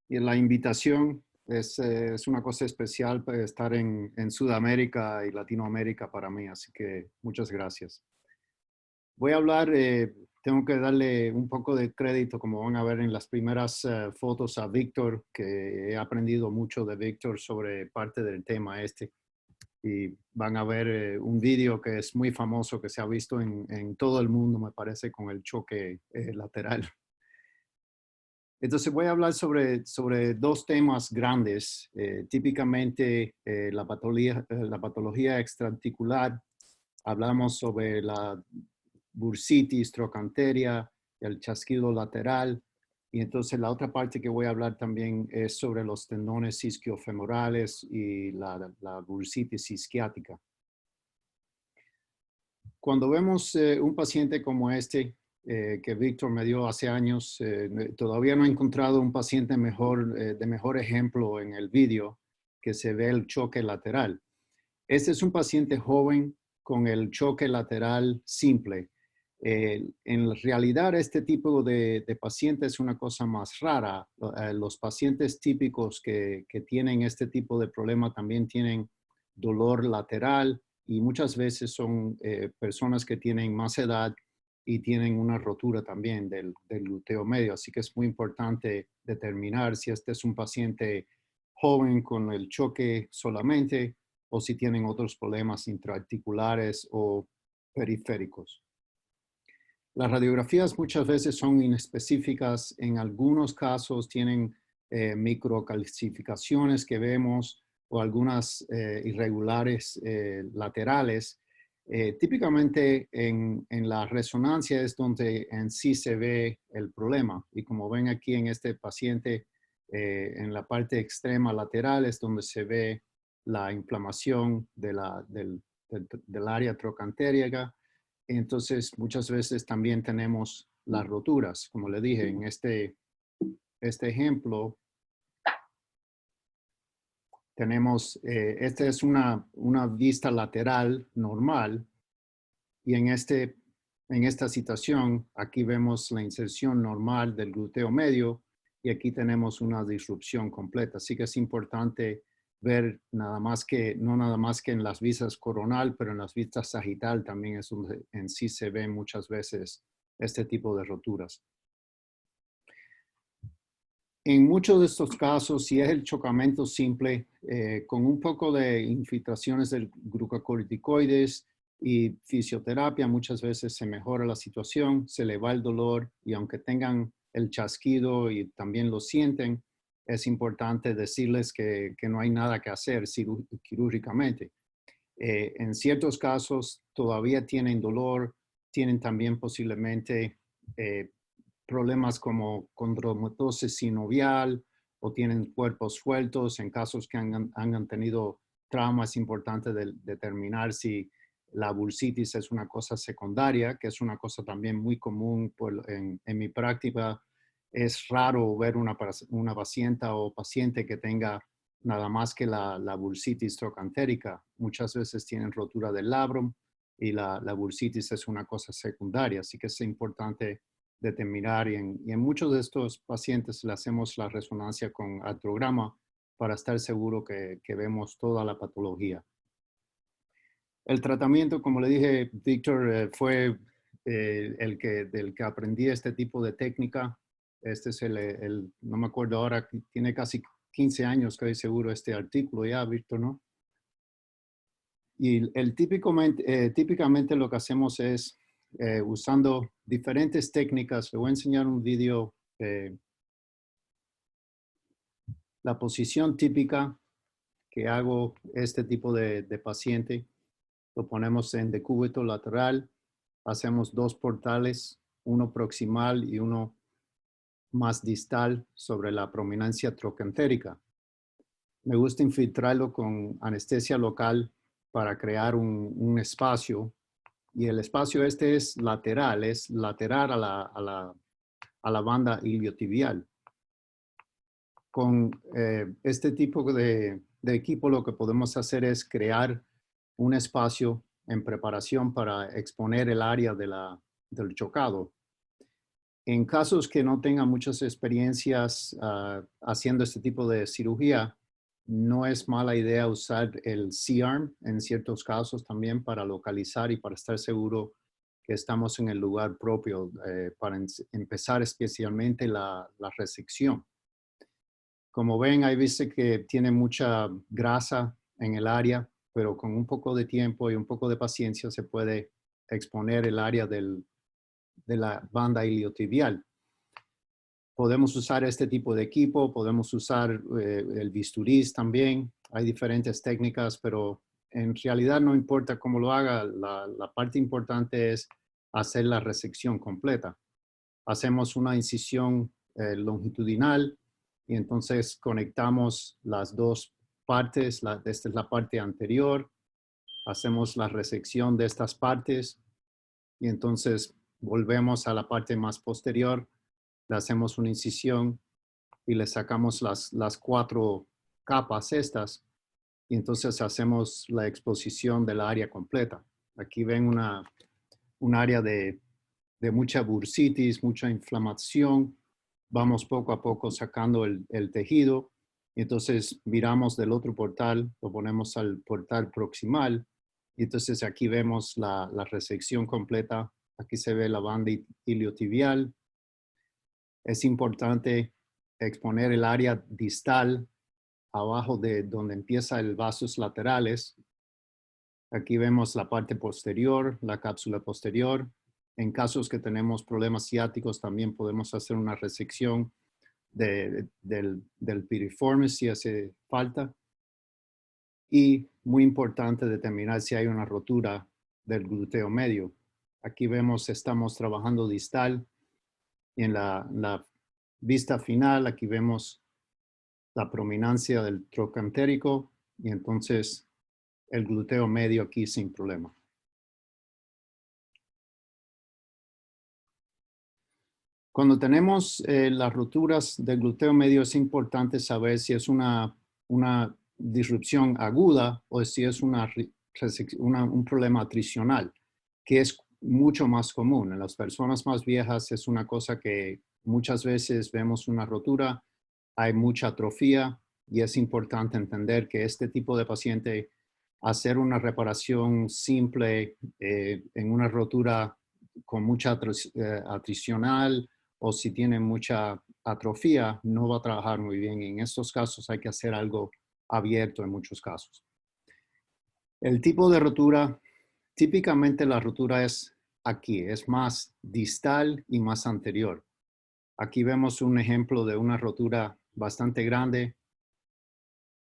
la invitación. Es una cosa especial estar en Sudamérica y Latinoamérica para mí, así que muchas gracias. Voy a hablar, tengo que darle un poco de crédito, como van a ver en las primeras fotos, a Víctor, que he aprendido mucho de Víctor sobre parte del tema este. Y van a ver un vídeo que es muy famoso, que se ha visto en todo el mundo, me parece, con el choque lateral. Entonces voy a hablar sobre dos temas grandes. Típicamente la patología extraarticular. Hablamos sobre la bursitis, trochanteria, el chasquido lateral. Y entonces la otra parte que voy a hablar también es sobre los tendones isquiofemorales y la bursitis isquiática. Cuando vemos un paciente como este, que Víctor me dio hace años, todavía no he encontrado un paciente de mejor ejemplo en el vídeo, que se ve el choque lateral. Este es un paciente joven con el choque lateral simple. En realidad, este tipo de paciente es una cosa más rara. Los pacientes típicos que tienen este tipo de problema también tienen dolor lateral y muchas veces son personas que tienen más edad y tienen una rotura también del glúteo medio. Así que es muy importante determinar si este es un paciente joven con el choque solamente o si tienen otros problemas intraarticulares o periféricos. Las radiografías muchas veces son inespecíficas. En algunos casos tienen microcalcificaciones que vemos o algunas irregulares laterales. Típicamente en la resonancia es donde en sí se ve el problema. Y como ven aquí en este paciente, en la parte extrema lateral es donde se ve la inflamación del área trochanterica. Entonces, muchas veces también tenemos las roturas. Como le dije, en este ejemplo, tenemos, esta es una vista lateral normal, y en esta situación, aquí vemos la inserción normal del glúteo medio, y aquí tenemos una disrupción completa. Así que es importante ver no nada más que en las vistas coronal, pero en las vistas sagital también es donde en sí se ven muchas veces este tipo de roturas. En muchos de estos casos, si es el chocamiento simple, con un poco de infiltraciones de glucocorticoides y fisioterapia, muchas veces se mejora la situación, se le va el dolor, y aunque tengan el chasquido y también lo sienten, es importante decirles que no hay nada que hacer quirúrgicamente. En ciertos casos todavía tienen dolor, tienen también posiblemente problemas como condromatosis sinovial, o tienen cuerpos sueltos. En casos que han tenido traumas, es importante determinar si la bursitis es una cosa secundaria, que es una cosa también muy común en mi práctica. Es raro ver una paciente o paciente que tenga nada más que la bursitis trochantérica. Muchas veces tienen rotura del labrum, y la bursitis es una cosa secundaria, así que es importante determinar, y en muchos de estos pacientes le hacemos la resonancia con artrograma para estar seguro que vemos toda la patología. El tratamiento, como le dije, Víctor, fue del que aprendí este tipo de técnica. Este es no me acuerdo ahora, tiene casi 15 años, estoy seguro, este artículo ya, Víctor, ¿no? Y típicamente lo que hacemos es, usando diferentes técnicas. Le voy a enseñar un video. La posición típica que hago este tipo de paciente, lo ponemos en decúbito lateral, hacemos 2 portales, uno proximal y uno más distal sobre la prominencia trochantérica. Me gusta infiltrarlo con anestesia local para crear un espacio, y el espacio este es lateral a la banda iliotibial. Con este tipo de equipo, lo que podemos hacer es crear un espacio en preparación para exponer el área del chocado. En casos que no tengan muchas experiencias haciendo este tipo de cirugía, no es mala idea usar el C-arm en ciertos casos también, para localizar y para estar seguro que estamos en el lugar propio, para empezar especialmente la resección. Como ven, hay veces que tiene mucha grasa en el área, pero con un poco de tiempo y un poco de paciencia se puede exponer el área de la banda iliotibial. Podemos usar este tipo de equipo, podemos usar el bisturí también. Hay diferentes técnicas, pero en realidad no importa cómo lo haga. La parte importante es hacer la resección completa. Hacemos una incisión longitudinal, y entonces conectamos las dos partes. Esta es la parte anterior. Hacemos la resección de estas partes, y entonces volvemos a la parte más posterior. Le hacemos una incisión y le sacamos las 4 capas estas, y entonces hacemos la exposición del área completa. Aquí ven un área de mucha bursitis, mucha inflamación. Vamos poco a poco sacando el tejido, y entonces miramos del otro portal, lo ponemos al portal proximal, y entonces aquí vemos la resección completa. Aquí se ve la banda iliotibial. Es importante exponer el área distal abajo de donde empieza el vasos laterales. Aquí vemos la parte posterior, la cápsula posterior. En casos que tenemos problemas ciáticos, también podemos hacer una resección del piriforme si hace falta. Y muy importante determinar si hay una rotura del glúteo medio. Aquí vemos, estamos trabajando distal, y en la vista final, aquí vemos la prominencia del trochantérico, y entonces el glúteo medio aquí sin problema. Cuando tenemos las roturas del glúteo medio es importante saber si es una disrupción aguda o si es un problema atricional, que es mucho más común. En las personas más viejas es una cosa que muchas veces vemos una rotura, hay mucha atrofia y es importante entender que este tipo de paciente, hacer una reparación simple en una rotura con mucha atricional o si tiene mucha atrofia, no va a trabajar muy bien. En estos casos hay que hacer algo abierto en muchos casos. El tipo de rotura, típicamente la rotura es aquí, es más distal y más anterior. Aquí vemos un ejemplo de una rotura bastante grande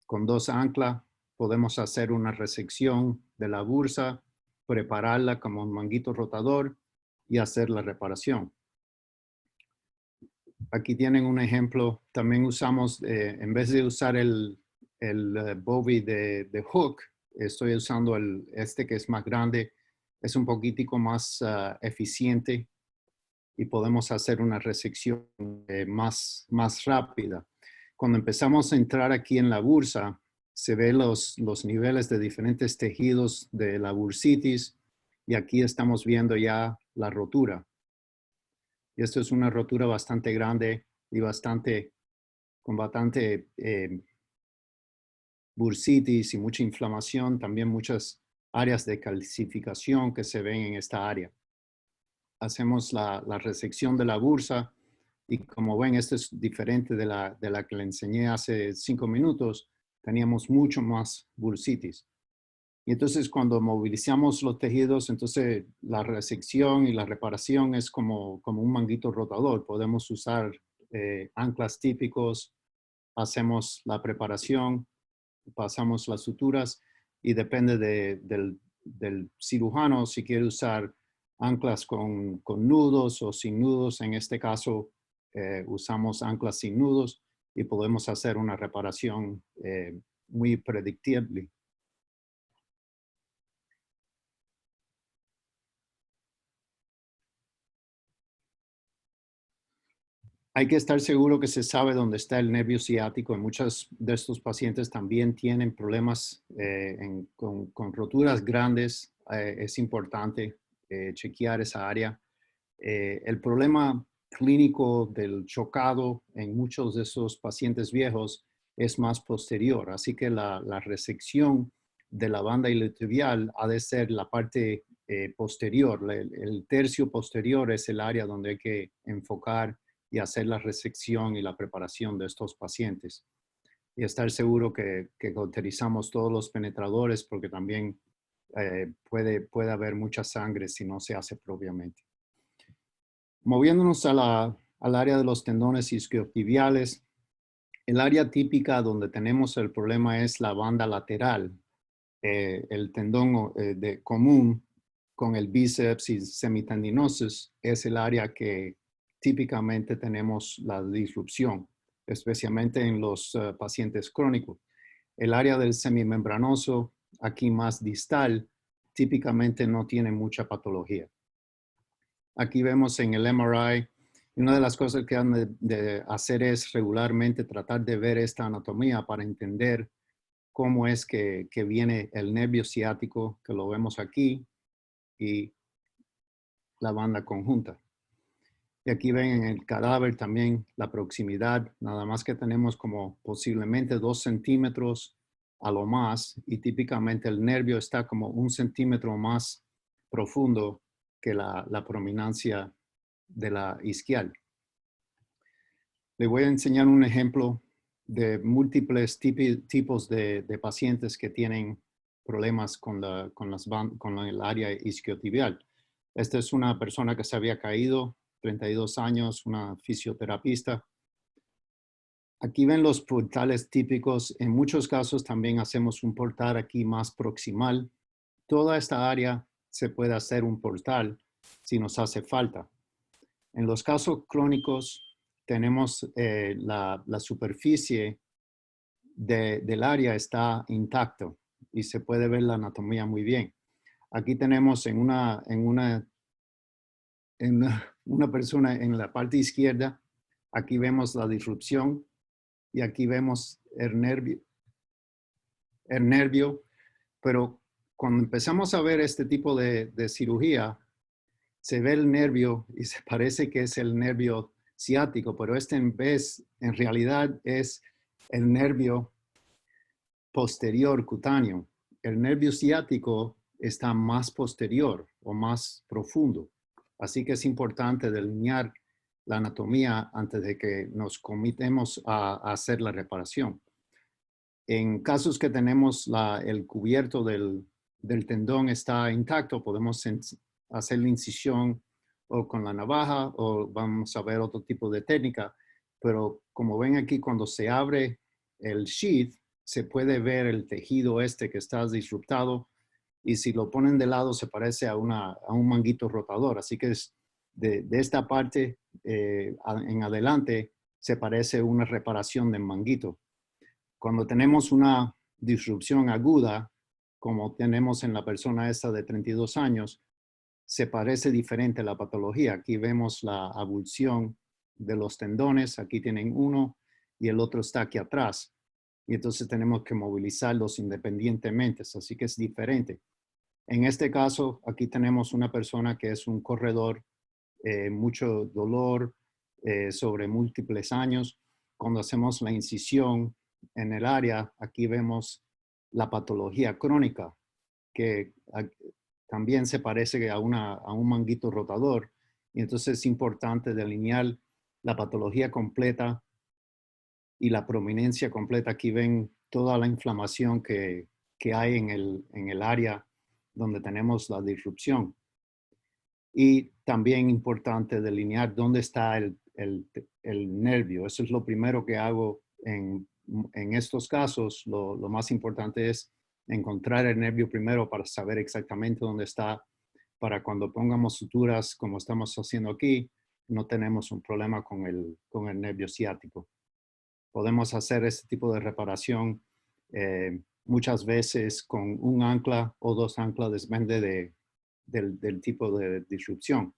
con 2 anclas. Podemos hacer una resección de la bursa, prepararla como un manguito rotador y hacer la reparación. Aquí tienen un ejemplo. También usamos, en vez de usar el Bovie de Hook, estoy usando este que es más grande. Es un poquitico más eficiente y podemos hacer una resección más rápida. Cuando empezamos a entrar aquí en la bursa, se ven los niveles de diferentes tejidos de la bursitis y aquí estamos viendo ya la rotura. Y esto es una rotura bastante grande y con bastante bursitis y mucha inflamación, también muchas áreas de calcificación que se ven en esta área. Hacemos la resección de la bursa y como ven, esto es diferente de la que le enseñé hace 5 minutos. Teníamos mucho más bursitis. Y entonces cuando movilizamos los tejidos, entonces la resección y la reparación es como un manguito rotador. Podemos usar anclas típicos, hacemos la preparación, pasamos las suturas y depende del cirujano si quiere usar anclas con nudos o sin nudos. En este caso usamos anclas sin nudos y podemos hacer una reparación muy predictible. Hay que estar seguro que se sabe dónde está el nervio ciático. En muchos de estos pacientes también tienen problemas con roturas grandes. Es importante chequear esa área. El problema clínico del chocado en muchos de esos pacientes viejos es más posterior. Así que la resección de la banda iliotibial ha de ser la parte posterior. El tercio posterior es el área donde hay que enfocar y hacer la resección y la preparación de estos pacientes. Y estar seguro que utilizamos todos los penetradores porque también puede haber mucha sangre si no se hace propiamente. Moviéndonos al área de los tendones isquiotibiales, el área típica donde tenemos el problema es la banda lateral. El tendón común con el bíceps y semitendinosis es el área que típicamente tenemos la disrupción, especialmente en los pacientes crónicos. El área del semimembranoso, aquí más distal, típicamente no tiene mucha patología. Aquí vemos en el MRI, una de las cosas que han de hacer es regularmente tratar de ver esta anatomía para entender cómo es que viene el nervio ciático, que lo vemos aquí, y la banda conjunta. Y aquí ven en el cadáver también la proximidad, nada más que tenemos como posiblemente 2 centímetros a lo más, y típicamente el nervio está como 1 centímetro más profundo que la prominancia de la isquial. Le voy a enseñar un ejemplo de múltiples tipos de pacientes que tienen problemas con el área isquiotibial. Esta es una persona que se había caído, 32 años, una fisioterapista. Aquí ven los portales típicos. En muchos casos también hacemos un portal aquí más proximal. Toda esta área se puede hacer un portal si nos hace falta. En los casos crónicos tenemos la superficie del área está intacto y se puede ver la anatomía muy bien. Aquí tenemos en una persona en la parte izquierda, aquí vemos la disrupción y aquí vemos el nervio, pero cuando empezamos a ver este tipo de cirugía, se ve el nervio y se parece que es el nervio ciático, pero en realidad es el nervio posterior cutáneo. El nervio ciático está más posterior o más profundo. Así que es importante delinear la anatomía antes de que nos comitemos a hacer la reparación. En casos que tenemos el cubierto del tendón está intacto, podemos hacer la incisión o con la navaja o vamos a ver otro tipo de técnica. Pero como ven aquí, cuando se abre el sheath, se puede ver el tejido que está disruptado y si lo ponen de lado se parece a un manguito rotador. Así que de esta parte en adelante se parece una reparación del manguito. Cuando tenemos una disrupción aguda, como tenemos en la persona esta de 32 años, se parece diferente a la patología. Aquí vemos la abulsión de los tendones, aquí tienen uno y el otro está aquí atrás. Y entonces tenemos que movilizarlos independientemente, así que es diferente. En este caso, aquí tenemos una persona que es un corredor, mucho dolor sobre múltiples años. Cuando hacemos la incisión en el área, aquí vemos la patología crónica, que también se parece a un manguito rotador. Y entonces es importante delinear la patología completa y la prominencia completa. Aquí ven toda la inflamación que hay en el área donde tenemos la disrupción. Y también importante delinear dónde está el nervio. Eso es lo primero que hago en estos casos. Lo más importante es encontrar el nervio primero para saber exactamente dónde está, para cuando pongamos suturas como estamos haciendo aquí, no tenemos un problema con el nervio ciático. Podemos hacer este tipo de reparación muchas veces con un ancla o dos anclas, depende del tipo de disrupción.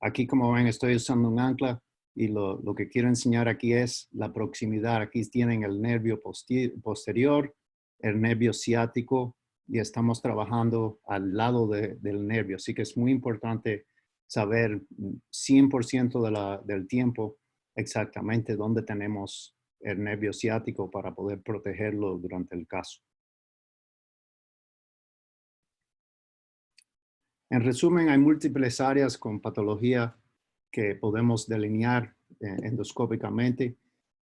Aquí, como ven, estoy usando un ancla y lo que quiero enseñar aquí es la proximidad. Aquí tienen el nervio posterior, el nervio ciático y estamos trabajando al lado del nervio. Así que es muy importante saber 100% del tiempo exactamente dónde tenemos el nervio ciático para poder protegerlo durante el caso. En resumen, hay múltiples áreas con patología que podemos delinear endoscópicamente.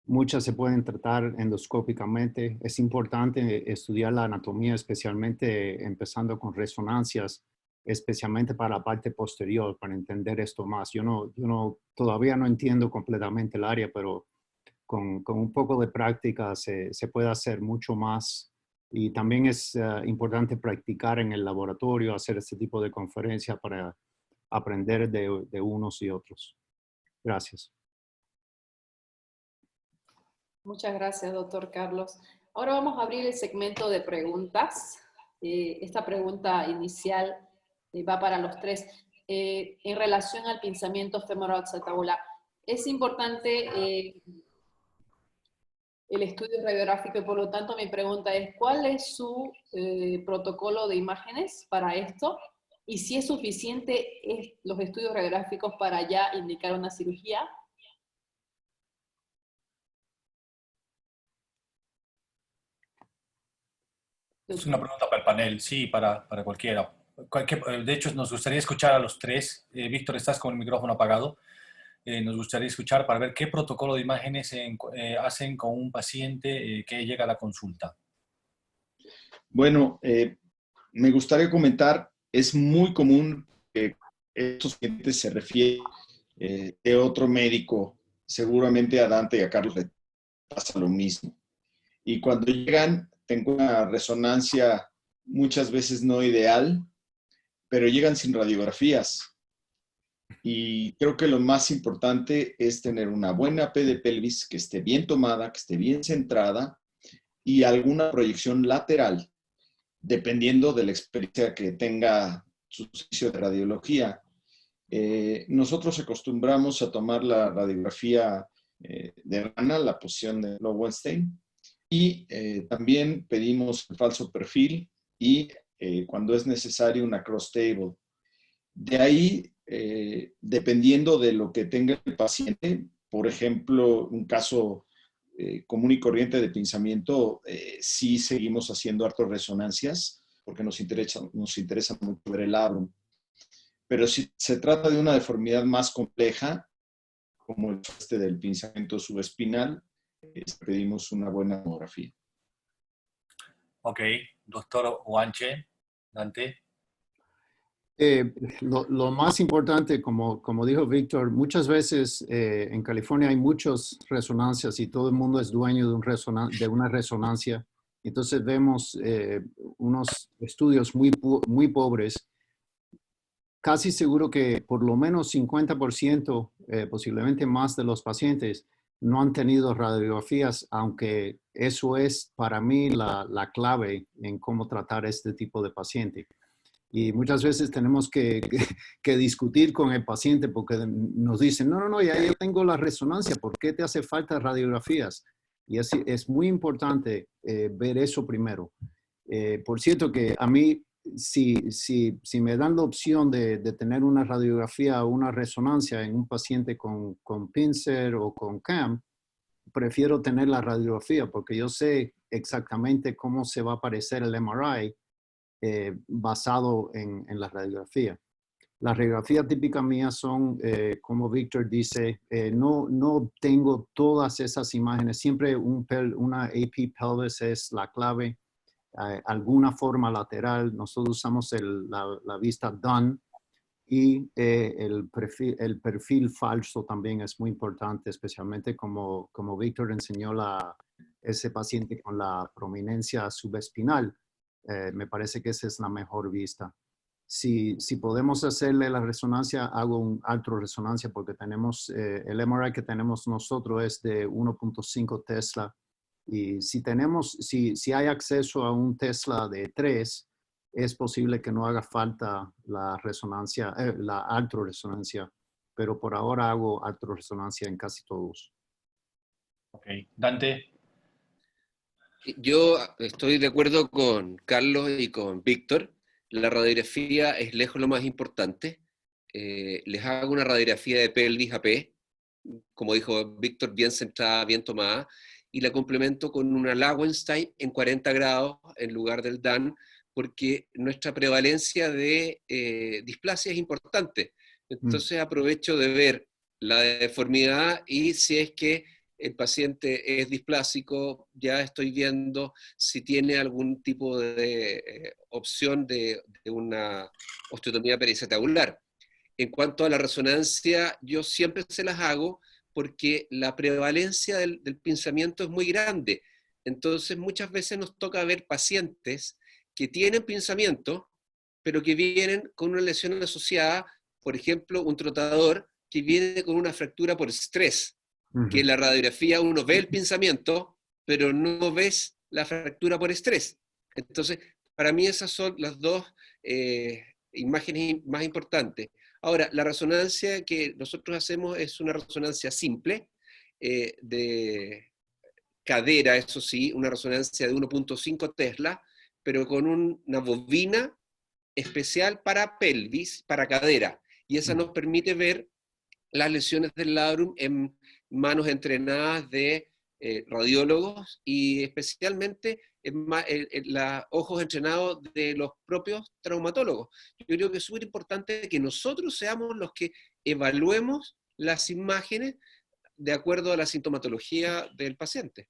Muchas se pueden tratar endoscópicamente. Es importante estudiar la anatomía, especialmente empezando con resonancias, especialmente para la parte posterior, para entender esto más. Yo todavía no entiendo completamente el área, pero con un poco de práctica se puede hacer mucho más. Y también es importante practicar en el laboratorio, hacer este tipo de conferencias para aprender de unos y otros. Gracias. Muchas gracias, doctor Carlos. Ahora vamos a abrir el segmento de preguntas. Esta pregunta inicial va para los tres. En relación al pinzamiento femoroaxetabular, es importante el estudio radiográfico y por lo tanto mi pregunta es, ¿cuál es su protocolo de imágenes para esto? Y si es suficiente los estudios radiográficos para ya indicar una cirugía. Es una pregunta para el panel, sí, para cualquiera. De hecho, nos gustaría escuchar a los tres. Víctor, estás con el micrófono apagado. Nos gustaría escuchar para ver qué protocolo de imágenes hacen con un paciente que llega a la consulta. Bueno, me gustaría comentar, es muy común que estos pacientes se refieren de otro médico, seguramente a Dante y a Carlos les pasa lo mismo. Y cuando llegan, tengo una resonancia muchas veces no ideal, pero llegan sin radiografías. Y creo que lo más importante es tener una buena P de pelvis que esté bien tomada, que esté bien centrada, y alguna proyección lateral, dependiendo de la experiencia que tenga su servicio de radiología. Nosotros acostumbramos a tomar la radiografía de rana, la posición de Lowenstein, y también pedimos el falso perfil y cuando es necesario una cross table. De ahí, dependiendo de lo que tenga el paciente, por ejemplo, un caso común y corriente de pinzamiento, sí seguimos haciendo artorresonancias porque nos interesa mucho ver el labrum. Pero si se trata de una deformidad más compleja, como el del pinzamiento subespinal, pedimos una buena tomografía. Ok, doctor Guanche, Dante. Lo más importante, como dijo Víctor, muchas veces en California hay muchas resonancias y todo el mundo es dueño de una resonancia. Entonces vemos unos estudios muy pobres. Casi seguro que por lo menos 50%, posiblemente más de los pacientes, no han tenido radiografías, aunque eso es para mí la clave en cómo tratar este tipo de paciente. Y muchas veces tenemos que discutir con el paciente porque nos dicen, no, ya yo tengo la resonancia, ¿por qué te hace falta radiografías? Y es muy importante ver eso primero. Por cierto que a mí, si me dan la opción de tener una radiografía o una resonancia en un paciente con Pincer o con CAM, prefiero tener la radiografía porque yo sé exactamente cómo se va a aparecer el MRI basado en la radiografía. La radiografía típica mía son, como Víctor dice, no tengo todas esas imágenes. Siempre una AP pelvis es la clave. Alguna forma lateral. Nosotros usamos la vista Dunn y el perfil falso también es muy importante, especialmente como Víctor enseñó ese paciente con la prominencia subespinal. Me parece que esa es la mejor vista. Si podemos hacerle la resonancia, hago un alto resonancia porque tenemos, el MRI que tenemos nosotros es de 1.5 Tesla. Y si hay acceso a un Tesla de 3, es posible que no haga falta la resonancia, la alto resonancia, pero por ahora hago alto resonancia en casi todos. Ok, Dante. Yo estoy de acuerdo con Carlos y con Víctor. La radiografía es lejos lo más importante. Les hago una radiografía de pelvis AP, como dijo Víctor, bien centrada, bien tomada, y la complemento con una Lowenstein en 40 grados en lugar del DAN, porque nuestra prevalencia de displasia es importante. Entonces aprovecho de ver la deformidad y si es que el paciente es displásico, ya estoy viendo si tiene algún tipo de opción de una osteotomía pericetabular. En cuanto a la resonancia, yo siempre se las hago porque la prevalencia del pinzamiento es muy grande. Entonces, muchas veces nos toca ver pacientes que tienen pinzamiento, pero que vienen con una lesión asociada, por ejemplo, un trotador que viene con una fractura por estrés, que en la radiografía uno ve el pinzamiento, pero no ves la fractura por estrés. Entonces, para mí esas son las dos imágenes más importantes. Ahora, la resonancia que nosotros hacemos es una resonancia simple, de cadera, eso sí, una resonancia de 1.5 Tesla, pero con una bobina especial para pelvis, para cadera. Y esa nos permite ver las lesiones del labrum en manos entrenadas de radiólogos y especialmente en los ojos entrenados de los propios traumatólogos. Yo creo que es súper importante que nosotros seamos los que evaluemos las imágenes de acuerdo a la sintomatología del paciente.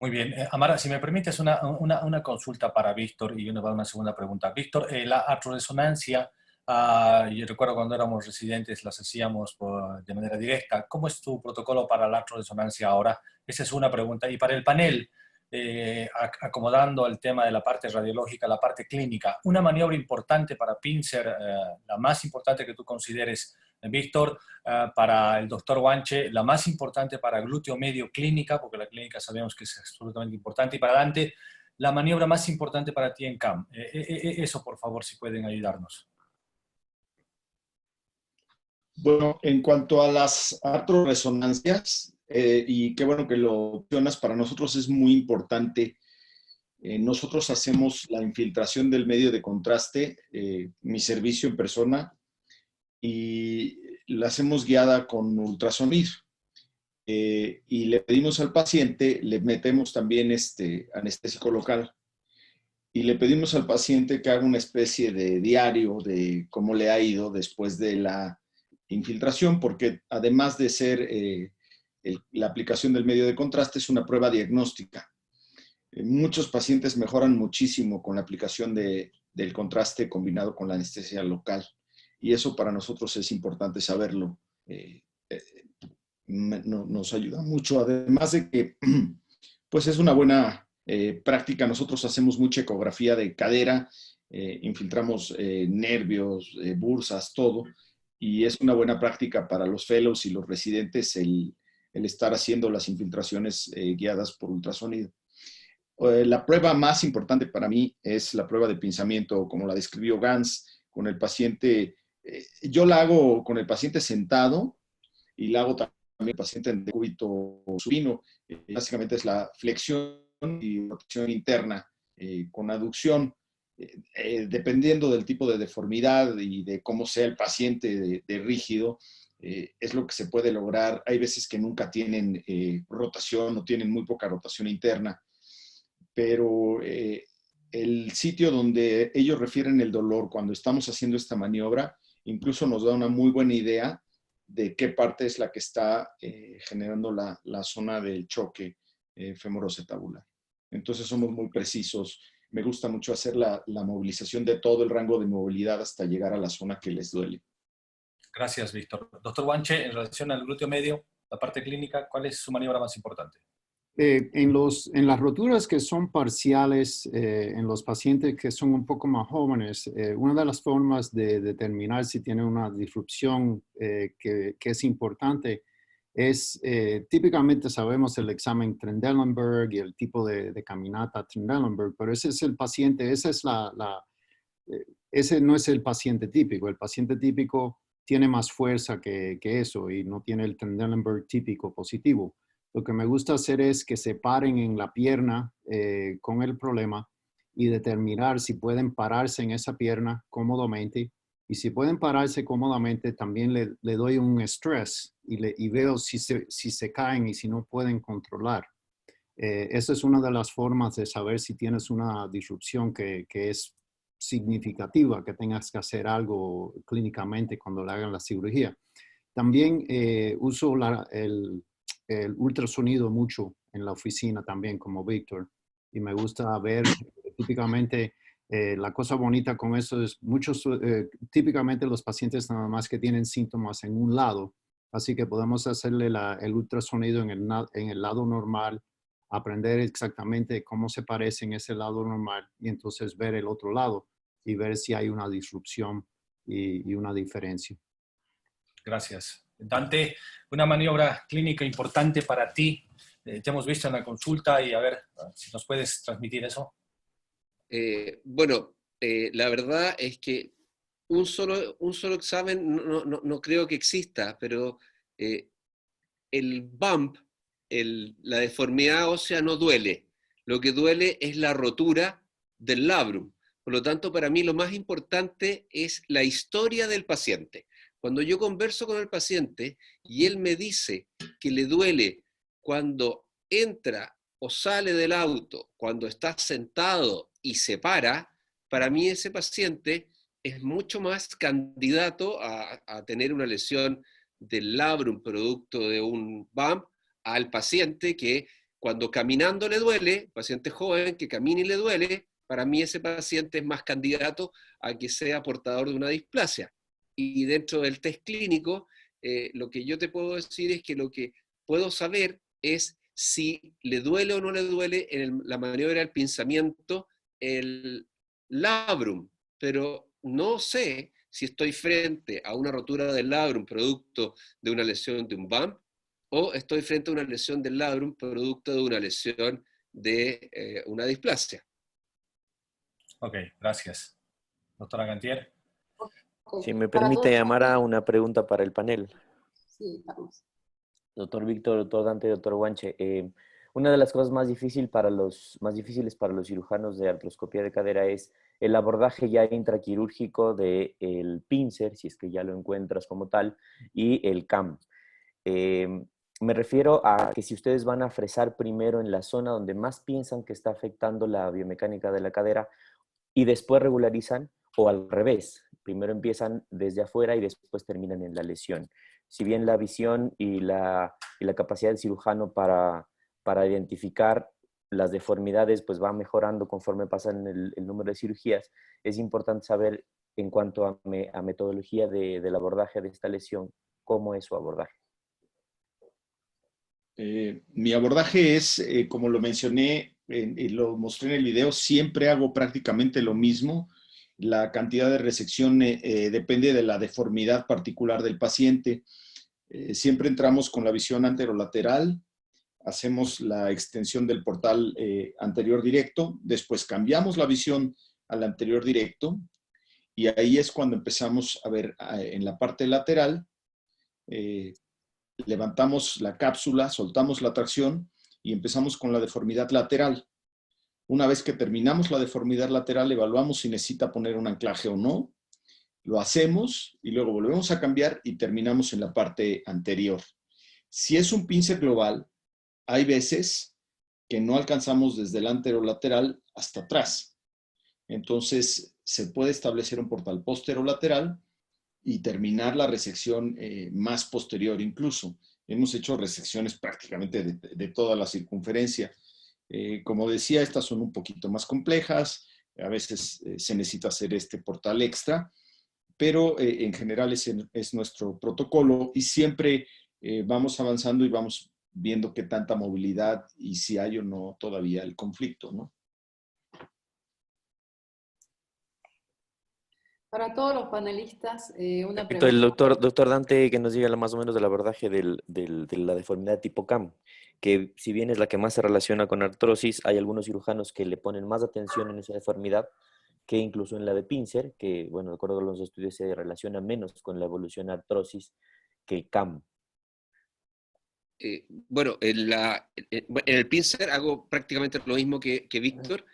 Muy bien. Amara, si me permites una consulta para Víctor y una segunda pregunta. Víctor, la artroresonancia, yo recuerdo cuando éramos residentes las hacíamos de manera directa. ¿Cómo es tu protocolo para la artroresonancia ahora? Esa es una pregunta. Y para el panel, acomodando el tema de la parte radiológica, la parte clínica, una maniobra importante para Pincer, la más importante que tú consideres Víctor, para el doctor Guanche, la más importante para glúteo medio clínica, porque la clínica sabemos que es absolutamente importante, y para Dante, la maniobra más importante para ti en CAM. Eso, por favor, si pueden ayudarnos. Bueno, en cuanto a las artroresonancias, y qué bueno que lo mencionas, para nosotros es muy importante. Nosotros hacemos la infiltración del medio de contraste, mi servicio en persona, y la hacemos guiada con ultrasonido. Y le pedimos al paciente, le metemos también anestésico local, y le pedimos al paciente que haga una especie de diario de cómo le ha ido después de la infiltración, porque además de ser la aplicación del medio de contraste, es una prueba diagnóstica. Muchos pacientes mejoran muchísimo con la aplicación del contraste combinado con la anestesia local, y eso para nosotros es importante saberlo. Nos ayuda mucho, además de que pues es una buena práctica. Nosotros hacemos mucha ecografía de cadera, infiltramos nervios, bursas, todo, y es una buena práctica para los fellows y los residentes el estar haciendo las infiltraciones guiadas por ultrasonido. La prueba más importante para mí es la prueba de pinzamiento, como la describió Gans, con el paciente. Yo la hago con el paciente sentado y la hago también el paciente en decúbito supino. Básicamente es la flexión y rotación interna con aducción. Dependiendo del tipo de deformidad y de cómo sea el paciente de rígido, es lo que se puede lograr. Hay veces que nunca tienen rotación o tienen muy poca rotación interna, pero el sitio donde ellos refieren el dolor cuando estamos haciendo esta maniobra incluso nos da una muy buena idea de qué parte es la que está generando la zona del choque femoroacetabular. Entonces somos muy precisos. Me gusta mucho hacer la movilización de todo el rango de movilidad hasta llegar a la zona que les duele. Gracias, Víctor. Doctor Guanche, en relación al glúteo medio, la parte clínica, ¿cuál es su maniobra más importante? En las roturas que son parciales, en los pacientes que son un poco más jóvenes, una de las formas de determinar si tiene una disrupción que es importante es, típicamente sabemos el examen Trendelenburg y el tipo de caminata Trendelenburg, pero ese es el paciente, ese no es el paciente típico. El paciente típico tiene más fuerza que eso y no tiene el Trendelenburg típico positivo. Lo que me gusta hacer es que se paren en la pierna con el problema y determinar si pueden pararse en esa pierna cómodamente. Y si pueden pararse cómodamente, también le doy un stress y veo si se caen y si no pueden controlar. Esa es una de las formas de saber si tienes una disrupción que es significativa, que tengas que hacer algo clínicamente cuando le hagan la cirugía. También uso el ultrasonido mucho en la oficina también, como Víctor, y me gusta ver típicamente la cosa bonita con eso es típicamente los pacientes nada más que tienen síntomas en un lado, así que podemos hacerle el ultrasonido en el lado normal, aprender exactamente cómo se parece en ese lado normal y entonces ver el otro lado y ver si hay una disrupción y una diferencia. Gracias. Dante, una maniobra clínica importante para ti. Te hemos visto en la consulta y a ver si nos puedes transmitir eso. La verdad es que un solo examen no creo que exista, pero el bump, la deformidad ósea no duele. Lo que duele es la rotura del labrum. Por lo tanto, para mí lo más importante es la historia del paciente. Cuando yo converso con el paciente y él me dice que le duele cuando entra o sale del auto, cuando está sentado y se para mí ese paciente es mucho más candidato a tener una lesión del labrum producto de un bump al paciente que cuando caminando le duele, paciente joven que camina y le duele, para mí ese paciente es más candidato a que sea portador de una displasia. Y dentro del test clínico, lo que yo te puedo decir es que lo que puedo saber es si le duele o no le duele en la maniobra del pinzamiento el labrum, pero no sé si estoy frente a una rotura del labrum producto de una lesión de un bump, o estoy frente a una lesión del labrum producto de una lesión de una displasia. Ok, gracias. Doctora Gantier. Ok, Si me para permite todos llamar a también. una pregunta para el panel. Sí, Carlos. Doctor Víctor, doctor Dante, doctor Guanche, una de las cosas más difíciles para los cirujanos de artroscopía de cadera es el abordaje ya intraquirúrgico del pincer, si es que ya lo encuentras como tal, y el CAM. Me refiero a que si ustedes van a fresar primero en la zona donde más piensan que está afectando la biomecánica de la cadera y después regularizan, o al revés, primero empiezan desde afuera y después terminan en la lesión. Si bien la visión y la capacidad del cirujano para identificar las deformidades pues va mejorando conforme pasan el número de cirugías, es importante saber en cuanto a metodología del abordaje de esta lesión, cómo es su abordaje. Mi abordaje es, como lo mencioné, lo mostré en el video, siempre hago prácticamente lo mismo. La cantidad de resección depende de la deformidad particular del paciente. Siempre entramos con la visión anterolateral, hacemos la extensión del portal anterior directo, después cambiamos la visión al anterior directo y ahí es cuando empezamos a ver en la parte lateral, levantamos la cápsula, soltamos la tracción y empezamos con la deformidad lateral. Una vez que terminamos la deformidad lateral, evaluamos si necesita poner un anclaje o no, lo hacemos y luego volvemos a cambiar y terminamos en la parte anterior. Si es un pincer global, hay veces que no alcanzamos desde el anterolateral hasta atrás. Entonces, se puede establecer un portal posterolateral y terminar la resección más posterior incluso. Hemos hecho resecciones prácticamente de toda la circunferencia. Como decía, estas son un poquito más complejas, a veces se necesita hacer este portal extra, pero en general es nuestro protocolo y siempre vamos avanzando y vamos viendo qué tanta movilidad y si hay o no todavía el conflicto, ¿no? Para todos los panelistas, una El pregunta. doctor Dante que nos diga más o menos del abordaje de la deformidad tipo CAM, que si bien es la que más se relaciona con artrosis, hay algunos cirujanos que le ponen más atención en esa deformidad que incluso en la de pincer, que, bueno, de acuerdo a los estudios se relaciona menos con la evolución artrosis que el CAM. Bueno, en el pincer hago prácticamente lo mismo que Víctor.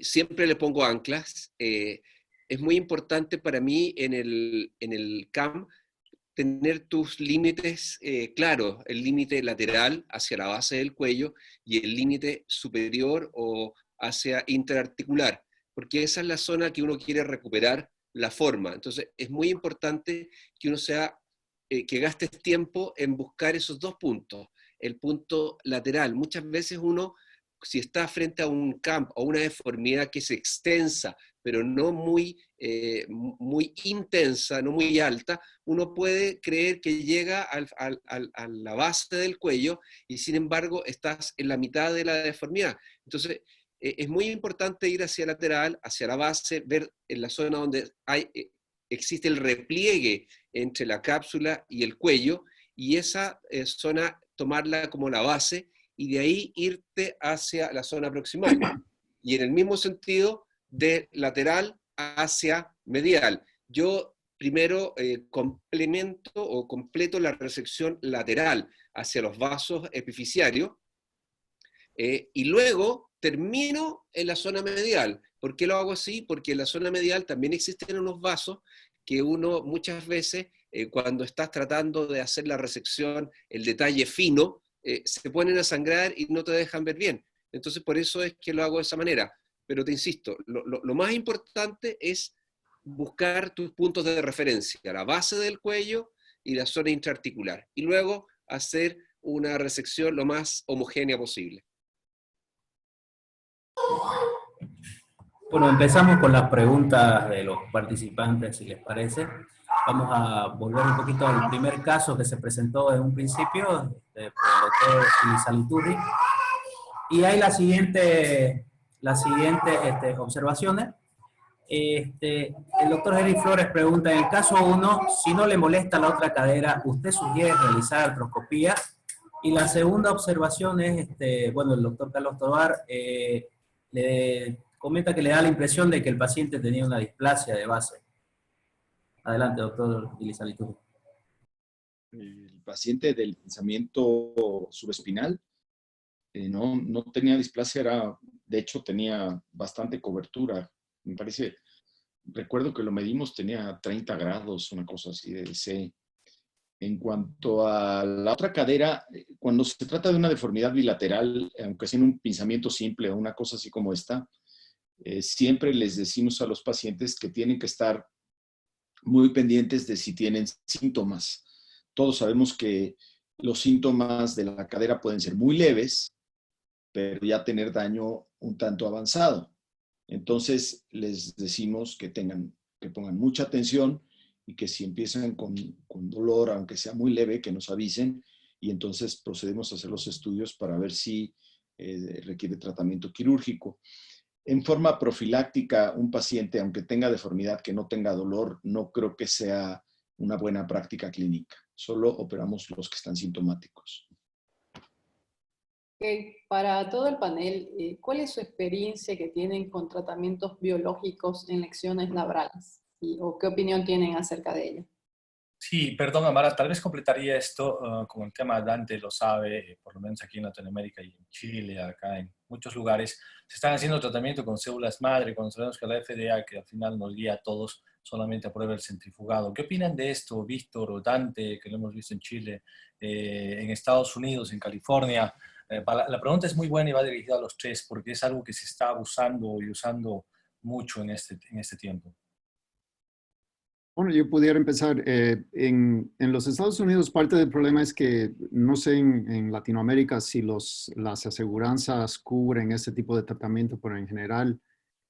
Siempre le pongo anclas. Es muy importante para mí en el CAM tener tus límites claros, el límite lateral hacia la base del cuello y el límite superior o hacia interarticular, porque esa es la zona que uno quiere recuperar la forma. Entonces, es muy importante que uno que gastes tiempo en buscar esos dos puntos. El punto lateral. Muchas veces uno, si está frente a un CAM o una deformidad que es extensa, pero no muy intensa, no muy alta, uno puede creer que llega a la base del cuello y sin embargo estás en la mitad de la deformidad. Entonces, es muy importante ir hacia lateral, hacia la base, ver en la zona donde existe el repliegue entre la cápsula y el cuello, y esa zona tomarla como la base, y de ahí irte hacia la zona proximal. Y en el mismo sentido, de lateral hacia medial. Yo primero complemento o completo la resección lateral hacia los vasos epifisiarios, y luego termino en la zona medial. ¿Por qué lo hago así? Porque en la zona medial también existen unos vasos que uno muchas veces, cuando estás tratando de hacer la resección, el detalle fino, se ponen a sangrar y no te dejan ver bien. Entonces, por eso es que lo hago de esa manera. Pero te insisto, lo más importante es buscar tus puntos de referencia, la base del cuello y la zona intraarticular. Y luego hacer una resección lo más homogénea posible. Bueno, empezamos con las preguntas de los participantes, si les parece. Vamos a volver un poquito al primer caso que se presentó en un principio, por el doctor Elizaliturri. Y hay las siguientes observaciones. El doctor Eric Flores pregunta, en el caso 1, si no le molesta la otra cadera, ¿usted sugiere realizar artroscopía? Y la segunda observación es, bueno, el doctor Carlos Tovar le comenta que le da la impresión de que el paciente tenía una displasia de base. Adelante, doctor Elizalde. El paciente del pensamiento subespinal no tenía displasia, de hecho tenía bastante cobertura. Me parece, recuerdo que lo medimos, tenía 30 grados, una cosa así de C. En cuanto a la otra cadera, cuando se trata de una deformidad bilateral, aunque sea en un pinzamiento simple o una cosa así como esta, siempre les decimos a los pacientes que tienen que estar muy pendientes de si tienen síntomas. Todos sabemos que los síntomas de la cadera pueden ser muy leves, pero ya tener daño un tanto avanzado. Entonces les decimos que pongan mucha atención y que si empiezan con dolor, aunque sea muy leve, que nos avisen y entonces procedemos a hacer los estudios para ver si requiere tratamiento quirúrgico. En forma profiláctica, un paciente, aunque tenga deformidad, que no tenga dolor, no creo que sea una buena práctica clínica. Solo operamos los que están sintomáticos. Okay. Para todo el panel, ¿cuál es su experiencia que tienen con tratamientos biológicos en lesiones labrales? ¿O qué opinión tienen acerca de ello? Sí, perdón, Amara, tal vez completaría esto con el tema, Dante lo sabe, por lo menos aquí en Latinoamérica y en Chile, acá en muchos lugares, se están haciendo tratamiento con células madre, cuando sabemos que la FDA, que al final nos guía a todos, solamente aprueba el centrifugado. ¿Qué opinan de esto, Víctor o Dante, que lo hemos visto en Chile, en Estados Unidos, en California? La pregunta es muy buena y va dirigida a los tres, porque es algo que se está abusando y usando mucho en este tiempo. Bueno, yo pudiera empezar. En los Estados Unidos, parte del problema es que no sé en Latinoamérica si las aseguranzas cubren este tipo de tratamiento, pero en general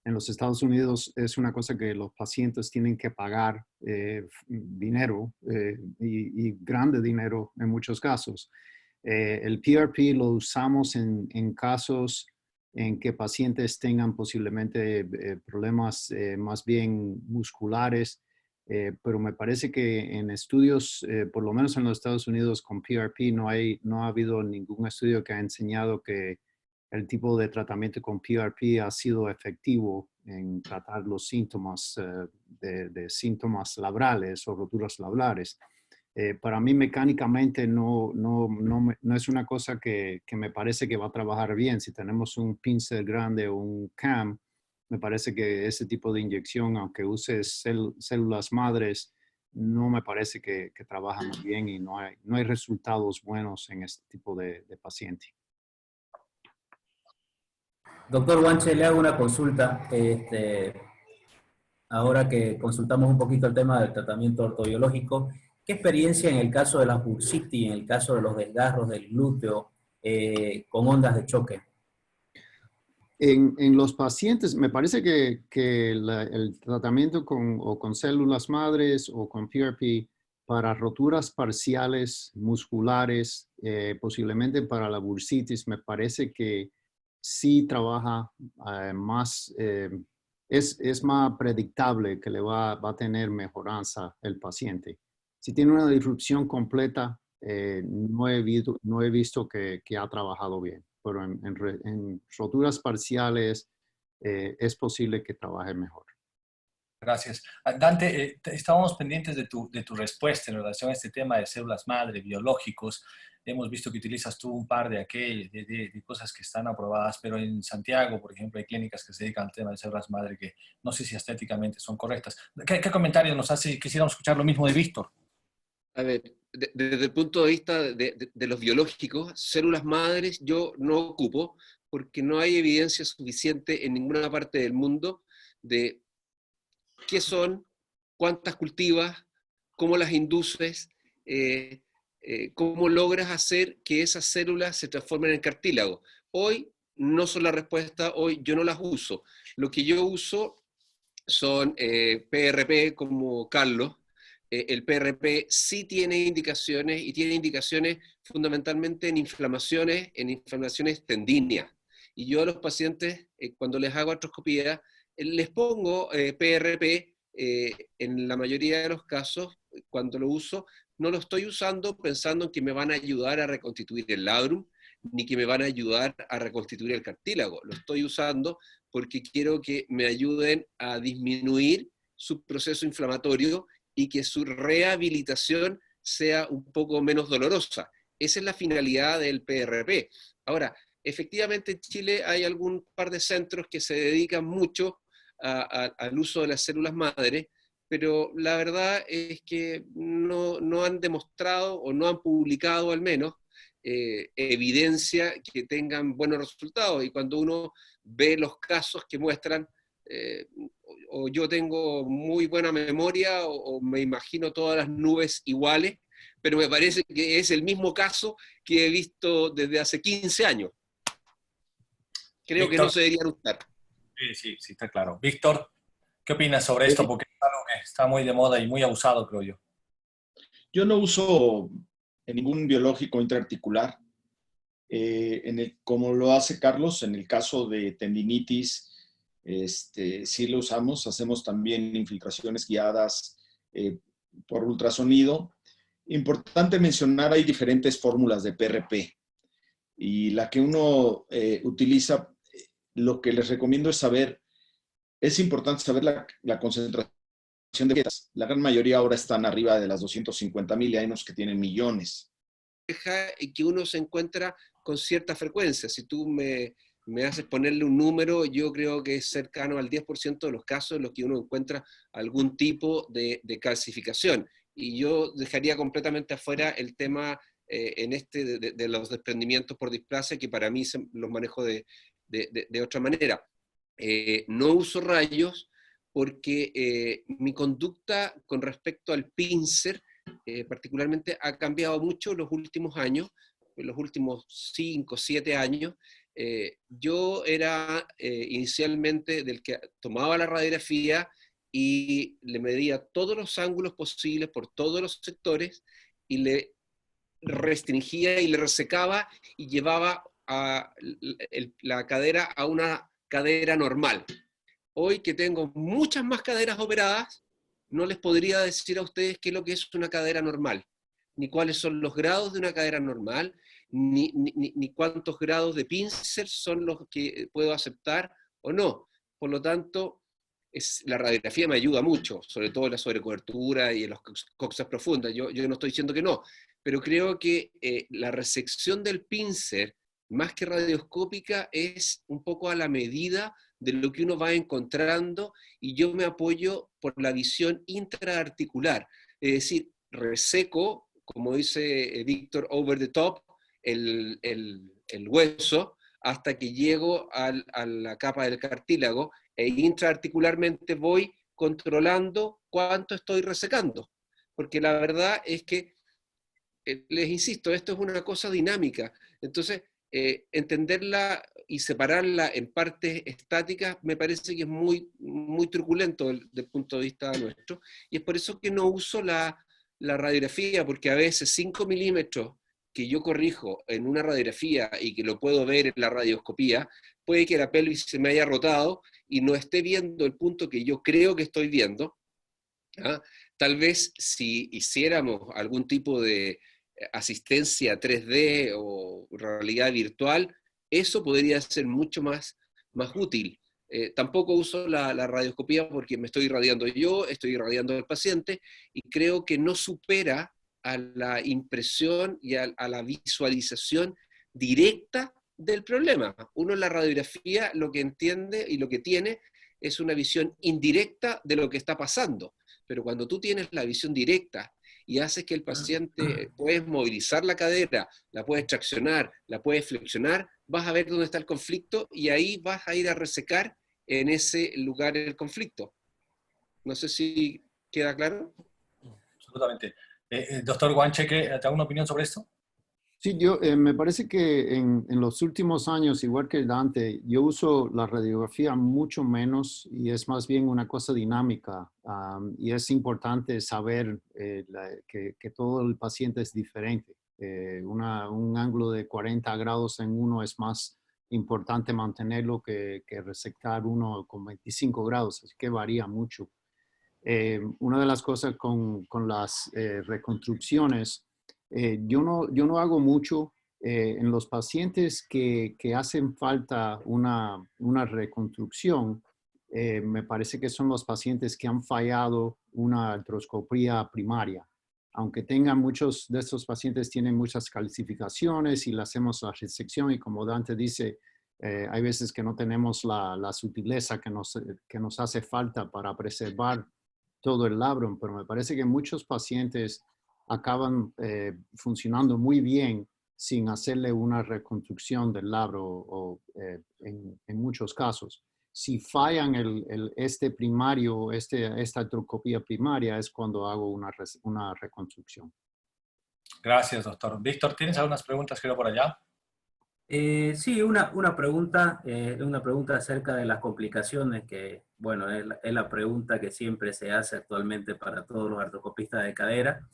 en los Estados Unidos es una cosa que los pacientes tienen que pagar dinero y grande dinero en muchos casos. El PRP lo usamos en casos en que pacientes tengan posiblemente problemas más bien musculares, pero me parece que en estudios, por lo menos en los Estados Unidos con PRP, no ha habido ningún estudio que ha enseñado que el tipo de tratamiento con PRP ha sido efectivo en tratar los síntomas de síntomas labrales o roturas labrales. Para mí mecánicamente no es una cosa que me parece que va a trabajar bien. Si tenemos un pincel grande o un CAM, me parece que ese tipo de inyección, aunque use células madres, no me parece que trabaja muy bien y no hay resultados buenos en este tipo de paciente. Doctor Guanche, le hago una consulta. Ahora que consultamos un poquito el tema del tratamiento ortobiológico, ¿qué experiencia en el caso de la bursitis, en el caso de los desgarros del glúteo con ondas de choque? En los pacientes, me parece que el tratamiento con células madres o con PRP para roturas parciales musculares, posiblemente para la bursitis, me parece que sí trabaja más, es más predictable que le va a tener mejoranza el paciente. Si tiene una disrupción completa, no he visto que ha trabajado bien, pero en roturas parciales es posible que trabaje mejor. Gracias. Dante, estábamos pendientes de tu respuesta en relación a este tema de células madre, biológicos. Hemos visto que utilizas tú un par de cosas que están aprobadas, pero en Santiago, por ejemplo, hay clínicas que se dedican al tema de células madre que no sé si estéticamente son correctas. ¿Qué comentario nos hace? Quisiéramos escuchar lo mismo de Víctor. A ver, desde el punto de vista de los biológicos, células madres yo no ocupo porque no hay evidencia suficiente en ninguna parte del mundo de qué son, cuántas cultivas, cómo las induces, cómo logras hacer que esas células se transformen en cartílago. Hoy no son la respuesta, hoy yo no las uso. Lo que yo uso son PRP como Carlos. El PRP sí tiene indicaciones y tiene indicaciones fundamentalmente en inflamaciones tendíneas. Y yo a los pacientes, cuando les hago artroscopía, les pongo PRP en la mayoría de los casos, cuando lo uso, no lo estoy usando pensando en que me van a ayudar a reconstituir el labrum, ni que me van a ayudar a reconstituir el cartílago. Lo estoy usando porque quiero que me ayuden a disminuir su proceso inflamatorio y que su rehabilitación sea un poco menos dolorosa. Esa es la finalidad del PRP. Ahora, efectivamente en Chile hay algún par de centros que se dedican mucho al uso de las células madre, pero la verdad es que no han demostrado o no han publicado al menos evidencia que tengan buenos resultados. Y cuando uno ve los casos que muestran, o yo tengo muy buena memoria o me imagino todas las nubes iguales, pero me parece que es el mismo caso que he visto desde hace 15 años. Creo Víctor, que no se deberían usar. Sí, está claro. Víctor, ¿qué opinas sobre esto? Porque es algo que está muy de moda y muy abusado, creo yo. Yo no uso ningún biológico intraarticular. Como lo hace Carlos, en el caso de tendinitis, sí lo usamos. Hacemos también infiltraciones guiadas por ultrasonido. Importante mencionar, hay diferentes fórmulas de PRP. Y la que uno utiliza, lo que les recomiendo es saber, es importante saber la concentración de plaquetas. La gran mayoría ahora están arriba de las 250,000 y hay unos que tienen millones. Y que uno se encuentra con cierta frecuencia. Si tú me haces ponerle un número, yo creo que es cercano al 10% de los casos en los que uno encuentra algún tipo de calcificación. Y yo dejaría completamente afuera el tema de los desprendimientos por displasia, que para mí los manejo de otra manera. No uso rayos porque mi conducta con respecto al pincer particularmente ha cambiado mucho en los últimos años, en los últimos 5, 7 años. Yo era inicialmente del que tomaba la radiografía y le medía todos los ángulos posibles por todos los sectores y le restringía y le resecaba y llevaba la cadera a una cadera normal. Hoy que tengo muchas más caderas operadas, no les podría decir a ustedes qué es lo que es una cadera normal, ni cuáles son los grados de una cadera normal, ni cuántos grados de pincer son los que puedo aceptar o no. Por lo tanto, la radiografía me ayuda mucho, sobre todo en la sobrecobertura y en las coxas profundas. Yo no estoy diciendo que no, pero creo que la resección del pincer, más que radioscópica, es un poco a la medida de lo que uno va encontrando, y yo me apoyo por la visión intraarticular, es decir, reseco, como dice Víctor, over the top, el hueso, hasta que llego a la capa del cartílago, e intraarticularmente voy controlando cuánto estoy resecando, porque la verdad es que, les insisto, esto es una cosa dinámica, entonces entenderla y separarla en partes estáticas me parece que es muy, muy truculento del punto de vista nuestro, y es por eso que no uso la radiografía, porque a veces 5 milímetros que yo corrijo en una radiografía y que lo puedo ver en la radioscopía, puede que la pelvis se me haya rotado y no esté viendo el punto que yo creo que estoy viendo. ¿Ah? Tal vez si hiciéramos algún tipo de asistencia 3D o realidad virtual, eso podría ser mucho más útil. Tampoco uso la radioscopía porque me estoy irradiando yo, estoy irradiando al paciente, y creo que no supera a la impresión y a la visualización directa del problema. Uno en la radiografía lo que entiende y lo que tiene es una visión indirecta de lo que está pasando, pero cuando tú tienes la visión directa y haces que el paciente, puedes movilizar la cadera, la puedes traccionar, la puedes flexionar, vas a ver dónde está el conflicto y ahí vas a ir a resecar en ese lugar el conflicto. No sé si queda claro. Absolutamente. Doctor Guanche, ¿te hago una opinión sobre esto? Sí, me parece que en los últimos años, igual que Dante, yo uso la radiografía mucho menos y es más bien una cosa dinámica. Y es importante saber que todo el paciente es diferente. Un ángulo de 40 grados en uno es más importante mantenerlo que resectar uno con 25 grados, así que varía mucho. Una de las cosas con las reconstrucciones, yo no hago mucho en los pacientes que hacen falta una reconstrucción. Me parece que son los pacientes que han fallado una artroscopía primaria. Aunque tengan muchos de estos pacientes tienen muchas calcificaciones y le hacemos la resección y como Dante dice, hay veces que no tenemos la sutileza que nos hace falta para preservar todo el labrum, pero me parece que muchos pacientes acaban funcionando muy bien sin hacerle una reconstrucción del labro en muchos casos. Si fallan este primario, esta artroscopía primaria, es cuando hago una reconstrucción. Gracias, doctor. Víctor, ¿tienes algunas preguntas, creo, por allá? Sí, una pregunta acerca de las complicaciones que, bueno, es la pregunta que siempre se hace actualmente para todos los artroscopistas de cadera.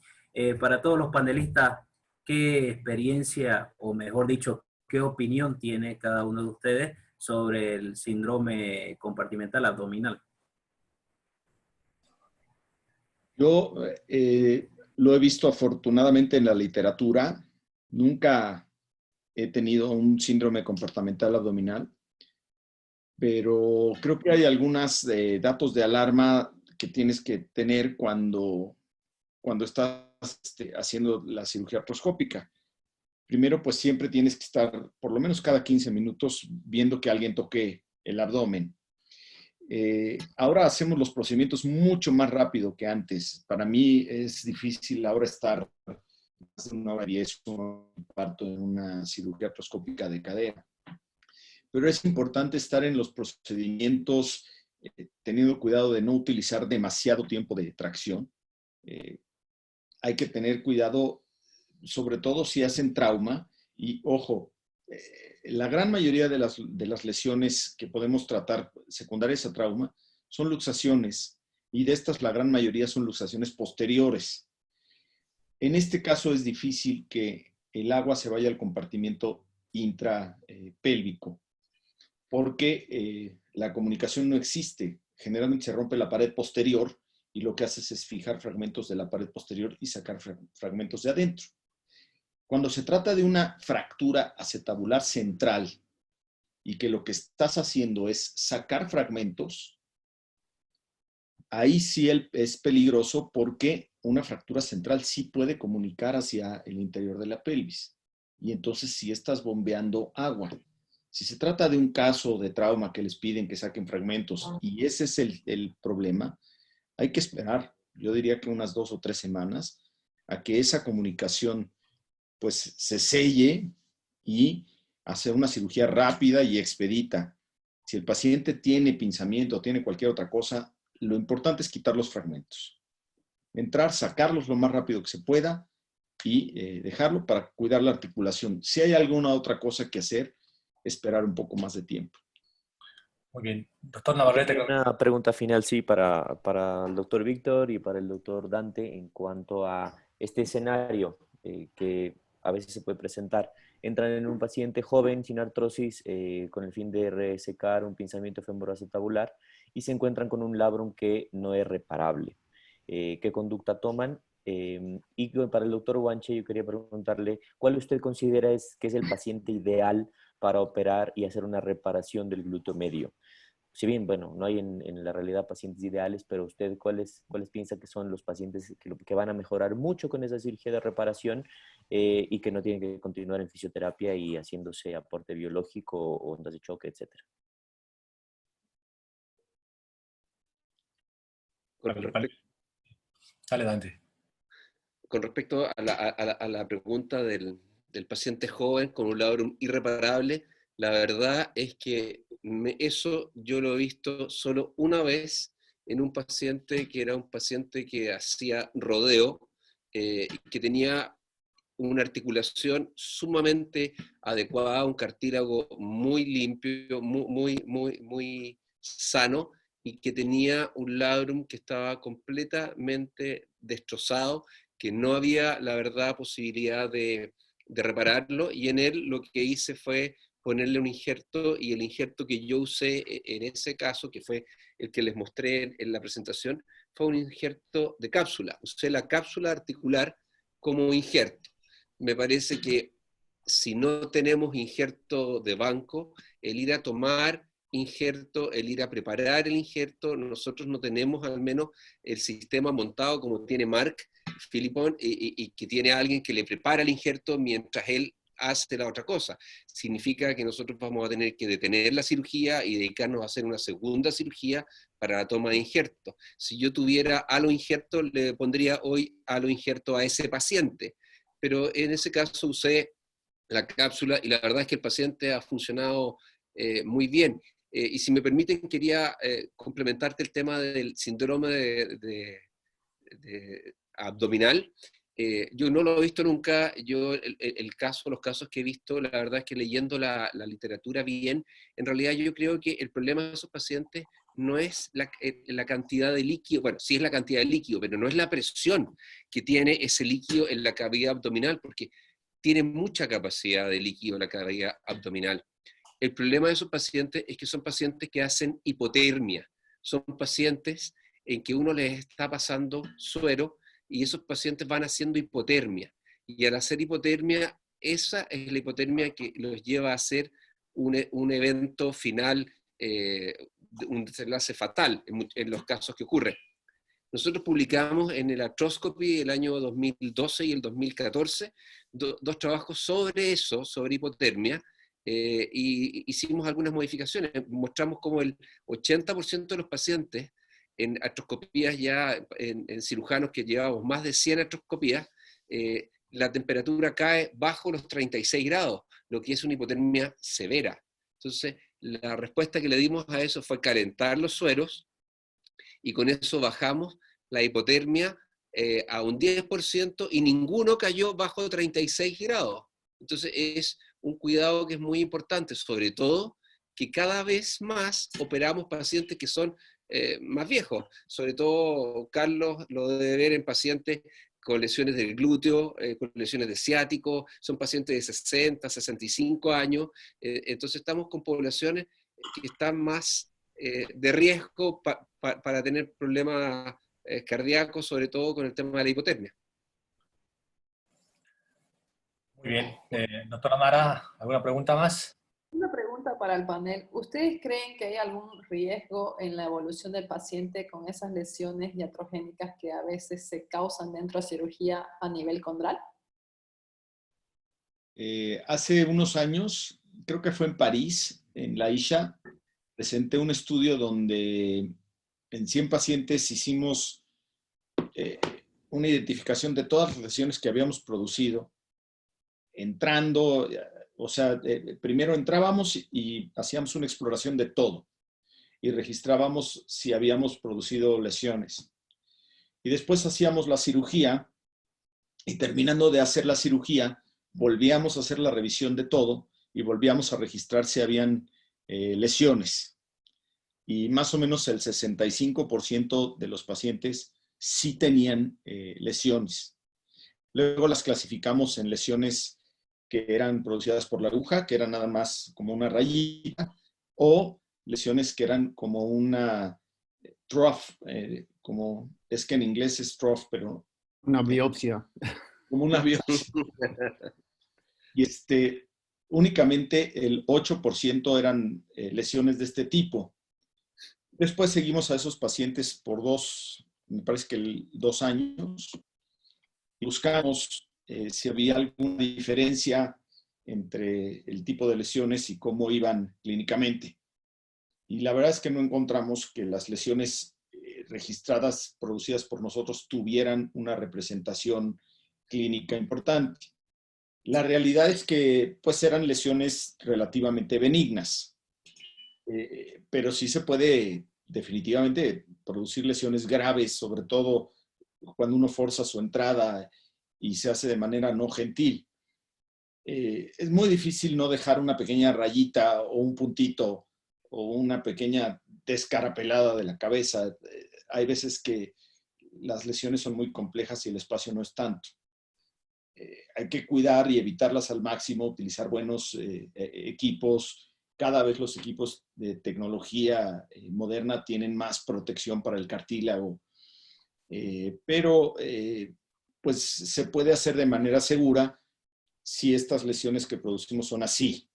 Para todos los panelistas, ¿qué experiencia, o mejor dicho, qué opinión tiene cada uno de ustedes sobre el síndrome compartimental abdominal? Yo lo he visto afortunadamente en la literatura. Nunca he tenido un síndrome comportamental abdominal, pero creo que hay algunos datos de alarma que tienes que tener cuando estás haciendo la cirugía artroscópica. Primero, pues siempre tienes que estar por lo menos cada 15 minutos viendo que alguien toque el abdomen. Ahora hacemos los procedimientos mucho más rápido que antes. Para mí es difícil ahora estar más de una hora y eso parto en una cirugía artroscópica de cadera. Pero es importante estar en los procedimientos teniendo cuidado de no utilizar demasiado tiempo de tracción. Hay que tener cuidado, sobre todo si hacen trauma. Y ojo, la gran mayoría de las lesiones que podemos tratar secundarias a trauma son luxaciones. Y de estas, la gran mayoría son luxaciones posteriores. En este caso es difícil que el agua se vaya al compartimiento intrapélvico, porque la comunicación no existe. Generalmente se rompe la pared posterior y lo que haces es fijar fragmentos de la pared posterior y sacar fragmentos de adentro. Cuando se trata de una fractura acetabular central y que lo que estás haciendo es sacar fragmentos, ahí sí es peligroso porque una fractura central sí puede comunicar hacia el interior de la pelvis. Y entonces sí estás bombeando agua. Si se trata de un caso de trauma que les piden que saquen fragmentos y ese es el problema, hay que esperar, yo diría que unas 2 o 3 semanas, a que esa comunicación pues se selle y hacer una cirugía rápida y expedita. Si el paciente tiene pinzamiento o tiene cualquier otra cosa, lo importante es quitar los fragmentos. Entrar, sacarlos lo más rápido que se pueda y dejarlo para cuidar la articulación. Si hay alguna otra cosa que hacer, esperar un poco más de tiempo. Muy bien. Doctor Navarrete. Una pregunta final, sí, para el doctor Víctor y para el doctor Dante en cuanto a este escenario que a veces se puede presentar. Entran en un paciente joven sin artrosis con el fin de resecar un pinzamiento femoroacetabular y se encuentran con un labrum que no es reparable. ¿Qué conducta toman? Y para el doctor Guanche yo quería preguntarle, ¿cuál usted considera que es el paciente ideal para operar y hacer una reparación del glúteo medio? Si bien, bueno, no hay en la realidad pacientes ideales, pero usted, ¿cuáles piensa que son los pacientes que van a mejorar mucho con esa cirugía de reparación y que no tienen que continuar en fisioterapia y haciéndose aporte biológico o ondas de choque, etcétera? Dale, Dante. Con respecto a la pregunta del paciente joven con un labrum irreparable, la verdad es que eso yo lo he visto solo una vez en un paciente que era un paciente que hacía rodeo, que tenía una articulación sumamente adecuada, un cartílago muy limpio, muy sano, y que tenía un labrum que estaba completamente destrozado, que no había, la verdad, posibilidad de repararlo, y en él lo que hice fue ponerle un injerto, y el injerto que yo usé en ese caso, que fue el que les mostré en la presentación, fue un injerto de cápsula. Usé la cápsula articular como injerto. Me parece que si no tenemos injerto de banco, el ir a tomar injerto, el ir a preparar el injerto, nosotros no tenemos al menos el sistema montado como tiene Mark Philippon, y que tiene a alguien que le prepara el injerto mientras él hace la otra cosa. Significa que nosotros vamos a tener que detener la cirugía y dedicarnos a hacer una segunda cirugía para la toma de injerto. Si yo tuviera halo injerto, le pondría hoy halo injerto a ese paciente, pero en ese caso usé la cápsula y la verdad es que el paciente ha funcionado muy bien. Y si me permiten, quería complementarte el tema del síndrome de abdominal. Yo no lo he visto nunca. Yo los casos que he visto, la verdad es que leyendo la literatura bien, en realidad yo creo que el problema de esos pacientes no es la cantidad de líquido, bueno, sí es la cantidad de líquido, pero no es la presión que tiene ese líquido en la cavidad abdominal, porque tiene mucha capacidad de líquido en la cavidad abdominal. El problema de esos pacientes es que son pacientes que hacen hipotermia, son pacientes en que uno les está pasando suero y esos pacientes van haciendo hipotermia. Y al hacer hipotermia, esa es la hipotermia que los lleva a hacer un evento final, un desenlace fatal en los casos que ocurren. Nosotros publicamos en el Arthroscopy el año 2012 y el 2014 dos trabajos sobre eso, sobre hipotermia, y hicimos algunas modificaciones. Mostramos cómo el 80% de los pacientes en artroscopías ya, en cirujanos que llevamos más de 100 artroscopías, la temperatura cae bajo los 36 grados, lo que es una hipotermia severa. Entonces, la respuesta que le dimos a eso fue calentar los sueros, y con eso bajamos la hipotermia a un 10% y ninguno cayó bajo 36 grados. Entonces es un cuidado que es muy importante, sobre todo que cada vez más operamos pacientes que son más viejos. Sobre todo, Carlos lo debe ver en pacientes con lesiones del glúteo, con lesiones de ciático, son pacientes de 60, 65 años, entonces estamos con poblaciones que están más de riesgo para tener problemas cardíacos, sobre todo con el tema de la hipotermia. Muy bien. Doctora Mara, ¿alguna pregunta más? Una pregunta para el panel. ¿Ustedes creen que hay algún riesgo en la evolución del paciente con esas lesiones iatrogénicas que a veces se causan dentro de cirugía a nivel condral? Hace unos años, creo que fue en París, en la ISHA, presenté un estudio donde en 100 pacientes hicimos una identificación de todas las lesiones que habíamos producido, entrando, o sea, primero entrábamos y hacíamos una exploración de todo y registrábamos si habíamos producido lesiones. Y después hacíamos la cirugía y terminando de hacer la cirugía, volvíamos a hacer la revisión de todo y volvíamos a registrar si habían lesiones. Y más o menos el 65% de los pacientes sí tenían lesiones. Luego las clasificamos en lesiones que eran producidas por la aguja, que eran nada más como una rayita, o lesiones que eran como una trough, como es que en inglés es trough, pero... Una biopsia. Como una biopsia. Y únicamente el 8% eran lesiones de este tipo. Después seguimos a esos pacientes por me parece que 2 años, y buscamos si había alguna diferencia entre el tipo de lesiones y cómo iban clínicamente. Y la verdad es que no encontramos que las lesiones registradas, producidas por nosotros, tuvieran una representación clínica importante. La realidad es que pues eran lesiones relativamente benignas, pero sí se puede definitivamente producir lesiones graves, sobre todo cuando uno forza su entrada y se hace de manera no gentil. Es muy difícil no dejar una pequeña rayita o un puntito o una pequeña descarapelada de la cabeza. Hay veces que las lesiones son muy complejas y el espacio no es tanto. hay que cuidar y evitarlas al máximo, utilizar buenos equipos. Cada vez los equipos de tecnología moderna tienen más protección para el cartílago, pero pues se puede hacer de manera segura si estas lesiones que producimos son así.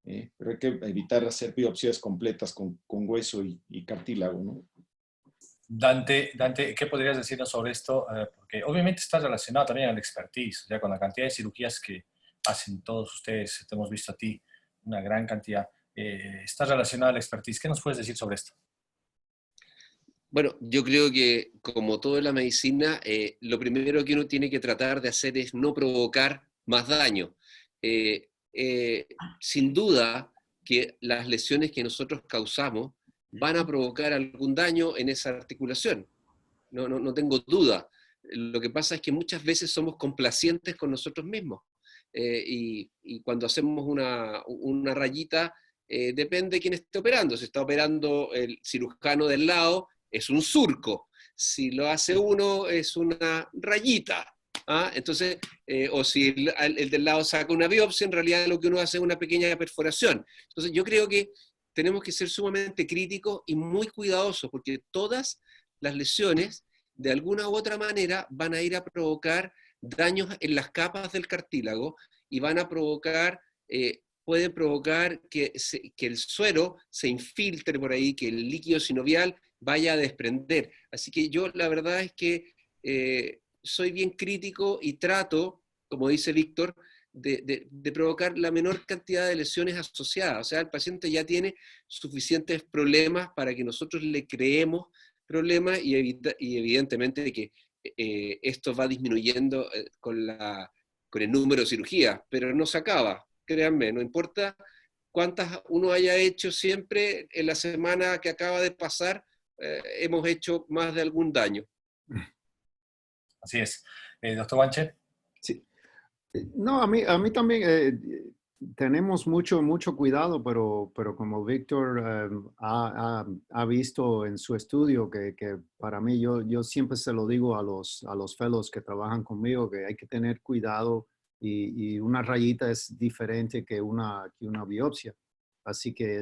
Pero hay que evitar hacer biopsias completas con hueso y cartílago, ¿no? Dante, ¿qué podrías decirnos sobre esto? Porque obviamente está relacionado también al expertise, ya con la cantidad de cirugías que hacen todos ustedes, te hemos visto a ti, una gran cantidad. Está relacionado al expertise. ¿Qué nos puedes decir sobre esto? Bueno, yo creo que como todo en la medicina, lo primero que uno tiene que tratar de hacer es no provocar más daño. Sin duda que las lesiones que nosotros causamos van a provocar algún daño en esa articulación. No tengo duda. Lo que pasa es que muchas veces somos complacientes con nosotros mismos. Y cuando hacemos una rayita, depende de quién esté operando. Si está operando el cirujano del lado, es un surco. Si lo hace uno, es una rayita. Entonces, o si el del lado saca una biopsia, en realidad lo que uno hace es una pequeña perforación. Entonces, yo creo que tenemos que ser sumamente críticos y muy cuidadosos, porque todas las lesiones, de alguna u otra manera, van a ir a provocar daños en las capas del cartílago y van a provocar, pueden provocar que el suero se infiltre por ahí, que el líquido sinovial vaya a desprender. Así que yo la verdad es que soy bien crítico y trato, como dice Víctor, de provocar la menor cantidad de lesiones asociadas. O sea, el paciente ya tiene suficientes problemas para que nosotros le creemos problemas y evidentemente que esto va disminuyendo con el número de cirugías, pero no se acaba, créanme, no importa cuántas uno haya hecho siempre, en la semana que acaba de pasar hemos hecho más de algún daño. Así es. Doctor Guanche. Sí. No, a mí también tenemos mucho cuidado, pero como Víctor ha visto en su estudio, que para mí, yo siempre se lo digo a los fellows que trabajan conmigo, que hay que tener cuidado y una rayita es diferente que una biopsia. Así que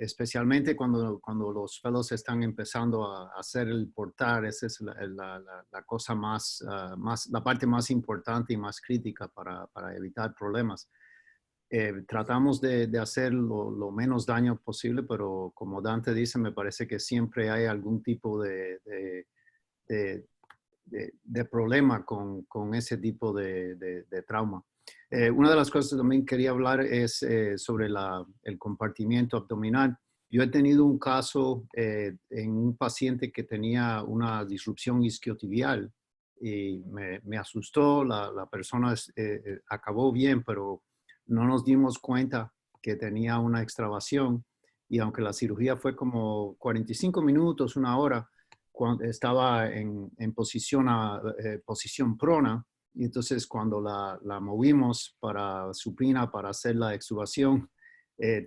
especialmente cuando los fellows están empezando a hacer el portar, esa es la cosa la parte más importante y más crítica para evitar problemas. Tratamos de hacer lo menos daño posible, pero como Dante dice, me parece que siempre hay algún tipo de problema con ese tipo de trauma. Una de las cosas que también quería hablar es sobre el compartimiento abdominal. Yo he tenido un caso en un paciente que tenía una disrupción isquiotibial y me asustó. La persona acabó bien, pero no nos dimos cuenta que tenía una extravasación, y aunque la cirugía fue como 45 minutos, una hora, cuando estaba en posición prona, y entonces cuando la movimos para supina, para hacer la extubación,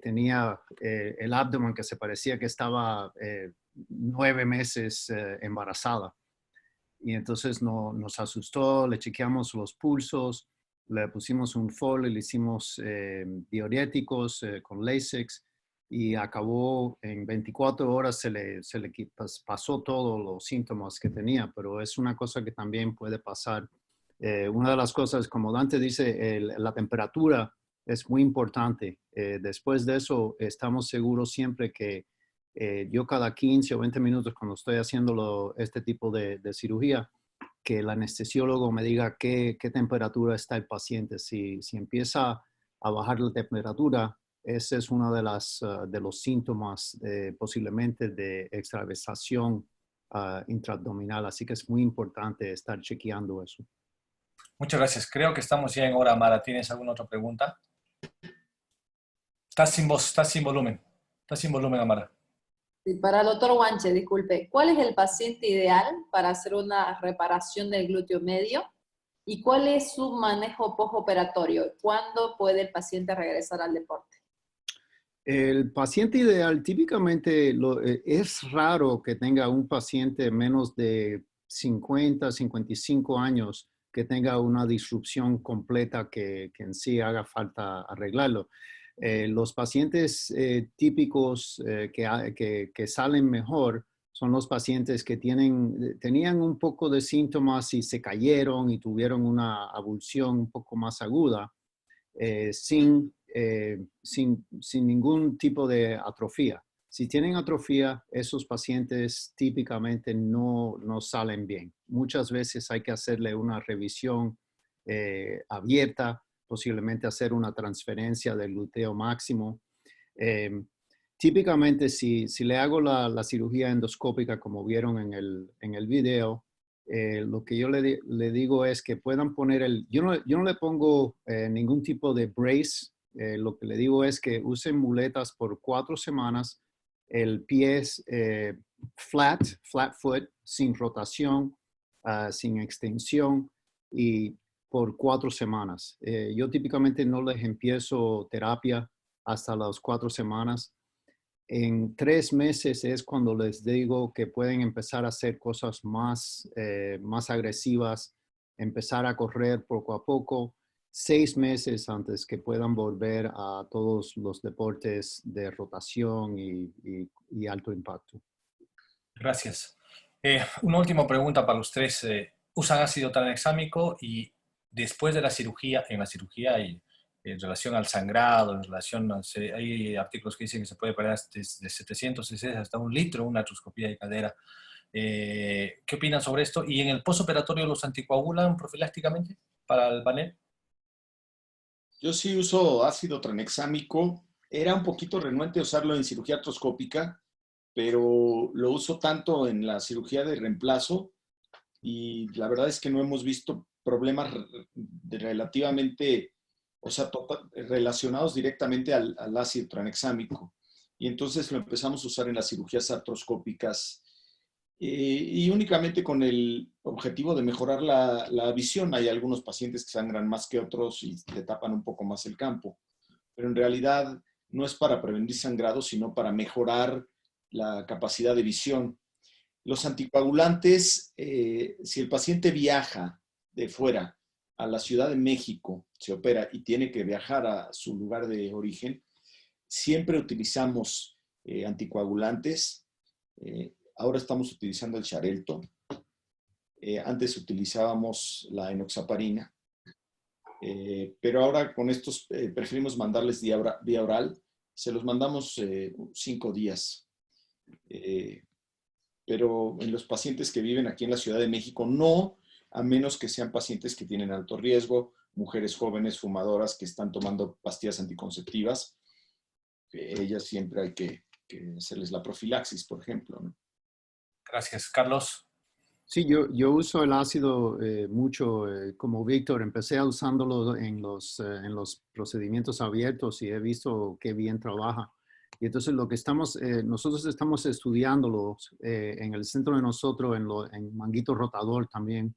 tenía el abdomen que se parecía que estaba 9 meses embarazada. Y entonces nos asustó, le chequeamos los pulsos, le pusimos un FOL, le hicimos diuréticos con Lasix, y acabó en 24 horas, se le pasó todos los síntomas que tenía, pero es una cosa que también puede pasar. Una de las cosas, como Dante dice, la temperatura es muy importante. Después de eso, estamos seguros siempre que yo cada 15 o 20 minutos, cuando estoy haciendo este tipo de cirugía, que el anestesiólogo me diga qué temperatura está el paciente. Si empieza a bajar la temperatura, ese es uno de los síntomas posiblemente de extravasación intraabdominal. Así que es muy importante estar chequeando eso. Muchas gracias. Creo que estamos ya en hora, Mara. ¿Tienes alguna otra pregunta? Estás sin voz, estás sin volumen. Estás sin volumen, Amara. Sí, para el doctor Guanche, disculpe, ¿cuál es el paciente ideal para hacer una reparación del glúteo medio? ¿Y cuál es su manejo postoperatorio? ¿Cuándo puede el paciente regresar al deporte? El paciente ideal, típicamente es raro que tenga un paciente menos de 50, 55 años que tenga una disrupción completa que en sí haga falta arreglarlo. Los pacientes típicos que salen mejor son los pacientes que tenían un poco de síntomas y se cayeron y tuvieron una avulsión un poco más aguda, sin ningún tipo de atrofía. Si tienen atrofía, esos pacientes típicamente no salen bien. Muchas veces hay que hacerle una revisión abierta, posiblemente hacer una transferencia del glúteo máximo. Típicamente, si le hago la cirugía endoscópica, como vieron en el video, lo que yo le digo es que puedan poner yo no le pongo ningún tipo de brace. Lo que le digo es que usen muletas por 4 semanas, el pie es flat foot, sin rotación, sin extensión, y por 4 semanas. Yo típicamente no les empiezo terapia hasta las 4 semanas. En 3 meses es cuando les digo que pueden empezar a hacer cosas más agresivas, empezar a correr poco a poco, 6 meses antes que puedan volver a todos los deportes de rotación y alto impacto. Gracias. Una última pregunta para los tres. ¿Usan ácido tranexámico y después de la cirugía, en la cirugía y en relación al sangrado, en relación hay artículos que dicen que se puede perder desde 700 cc hasta 1 litro una artroscopía de cadera? ¿Qué opinan sobre esto? ¿Y en el postoperatorio los anticoagulan profilácticamente para el panel? Yo sí uso ácido tranexámico. Era un poquito renuente usarlo en cirugía artroscópica, pero lo uso tanto en la cirugía de reemplazo y la verdad es que no hemos visto problemas relativamente, o sea, relacionados directamente al ácido tranexámico. Y entonces lo empezamos a usar en las cirugías artroscópicas y únicamente con el objetivo de mejorar la visión. Hay algunos pacientes que sangran más que otros y le tapan un poco más el campo, pero en realidad no es para prevenir sangrado, sino para mejorar la capacidad de visión. Los anticoagulantes, si el paciente viaja de fuera a la Ciudad de México, se opera y tiene que viajar a su lugar de origen, siempre utilizamos anticoagulantes. Ahora estamos utilizando el Xarelto. Antes utilizábamos la enoxaparina. Pero ahora con estos preferimos mandarles vía oral. Se los mandamos 5 días. Pero en los pacientes que viven aquí en la Ciudad de México, no, a menos que sean pacientes que tienen alto riesgo, mujeres jóvenes fumadoras que están tomando pastillas anticonceptivas. Ellas siempre hay que hacerles la profilaxis, por ejemplo, ¿no? Gracias. Carlos. Sí, yo uso el ácido mucho, como Víctor. Empecé usándolo en los procedimientos abiertos y he visto qué bien trabaja. Y entonces lo que nosotros estamos estudiándolo en el centro de nosotros, en manguito rotador también,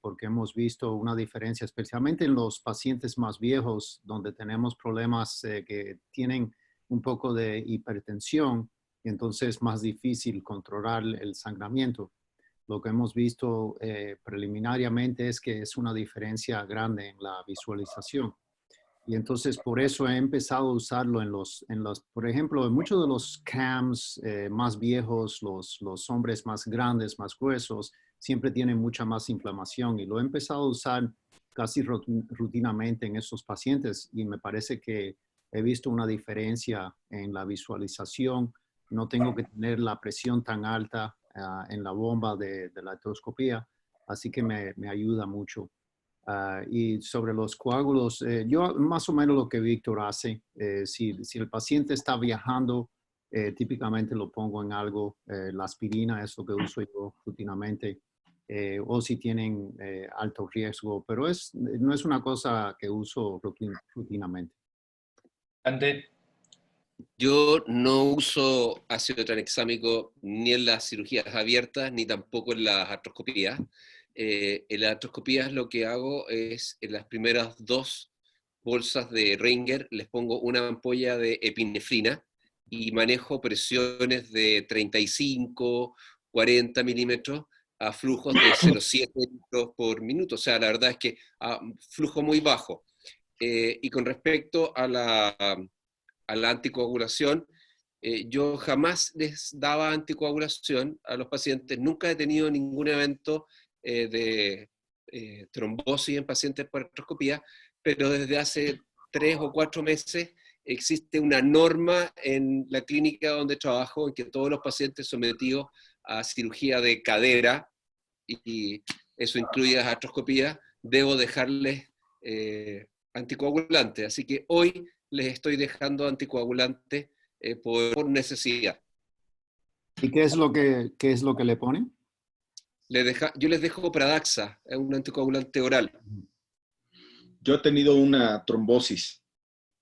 porque hemos visto una diferencia, especialmente en los pacientes más viejos, donde tenemos problemas que tienen un poco de hipertensión, y entonces es más difícil controlar el sangramiento. Lo que hemos visto preliminariamente es que es una diferencia grande en la visualización. Y entonces por eso he empezado a usarlo por ejemplo, en muchos de los CAMs más viejos, los hombres más grandes, más gruesos, siempre tienen mucha más inflamación, y lo he empezado a usar casi rutinamente en esos pacientes, y me parece que he visto una diferencia en la visualización. No tengo que tener la presión tan alta en la bomba de la artroscopía, así que me ayuda mucho. Y sobre los coágulos, yo más o menos lo que Víctor hace, si el paciente está viajando, típicamente lo pongo en algo, la aspirina es lo que uso yo rutinamente, o si tienen alto riesgo, pero no es una cosa que uso rutinamente. Ande. Yo no uso ácido tranexámico ni en las cirugías abiertas, ni tampoco en las artroscopías. En las artroscopías lo que hago es, en las primeras 2 bolsas de Ringer, les pongo una ampolla de epinefrina y manejo presiones de 35, 40 milímetros a flujos de 0,7 litros por minuto. O sea, la verdad es que flujo muy bajo. Y con respecto a la anticoagulación, yo jamás les daba anticoagulación a los pacientes. Nunca he tenido ningún evento de trombosis en pacientes por artroscopía, pero desde hace 3 o 4 meses existe una norma en la clínica donde trabajo en que todos los pacientes sometidos a cirugía de cadera, y eso incluye artroscopía, debo dejarles anticoagulante. Así que hoy les estoy dejando anticoagulante por necesidad. ¿Y qué es lo que le ponen? Yo les dejo Pradaxa, es un anticoagulante oral. Yo he tenido una trombosis,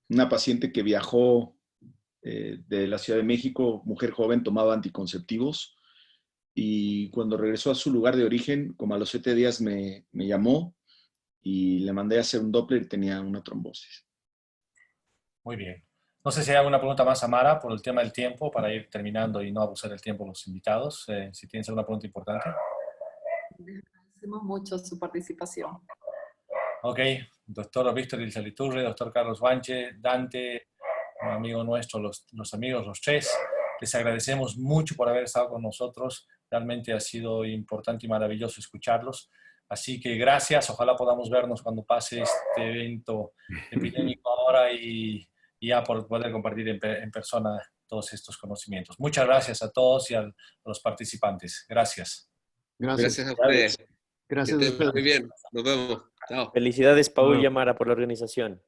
una paciente que viajó de la Ciudad de México, mujer joven, tomaba anticonceptivos, y cuando regresó a su lugar de origen, como a los 7 días me llamó y le mandé a hacer un Doppler y tenía una trombosis. Muy bien. No sé si hay alguna pregunta más, Amara, por el tema del tiempo, para ir terminando y no abusar del tiempo de los invitados. Si tienes alguna pregunta importante. Agradecemos mucho su participación. Ok, doctor Víctor Elizalde, doctor Carlos Guanche, Dante, un amigo nuestro, los amigos, los tres, les agradecemos mucho por haber estado con nosotros. Realmente ha sido importante y maravilloso escucharlos. Así que gracias, ojalá podamos vernos cuando pase este evento epidémico ahora y ya por poder compartir en persona todos estos conocimientos. Muchas gracias a todos y a los participantes. Gracias. Gracias a ustedes. Gracias. Que estén muy bien. Nos vemos. Chao. Felicidades, Paul y Amara, por la organización.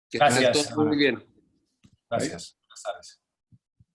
Que estén Gracias. todos muy bien. Gracias. Buenas tardes.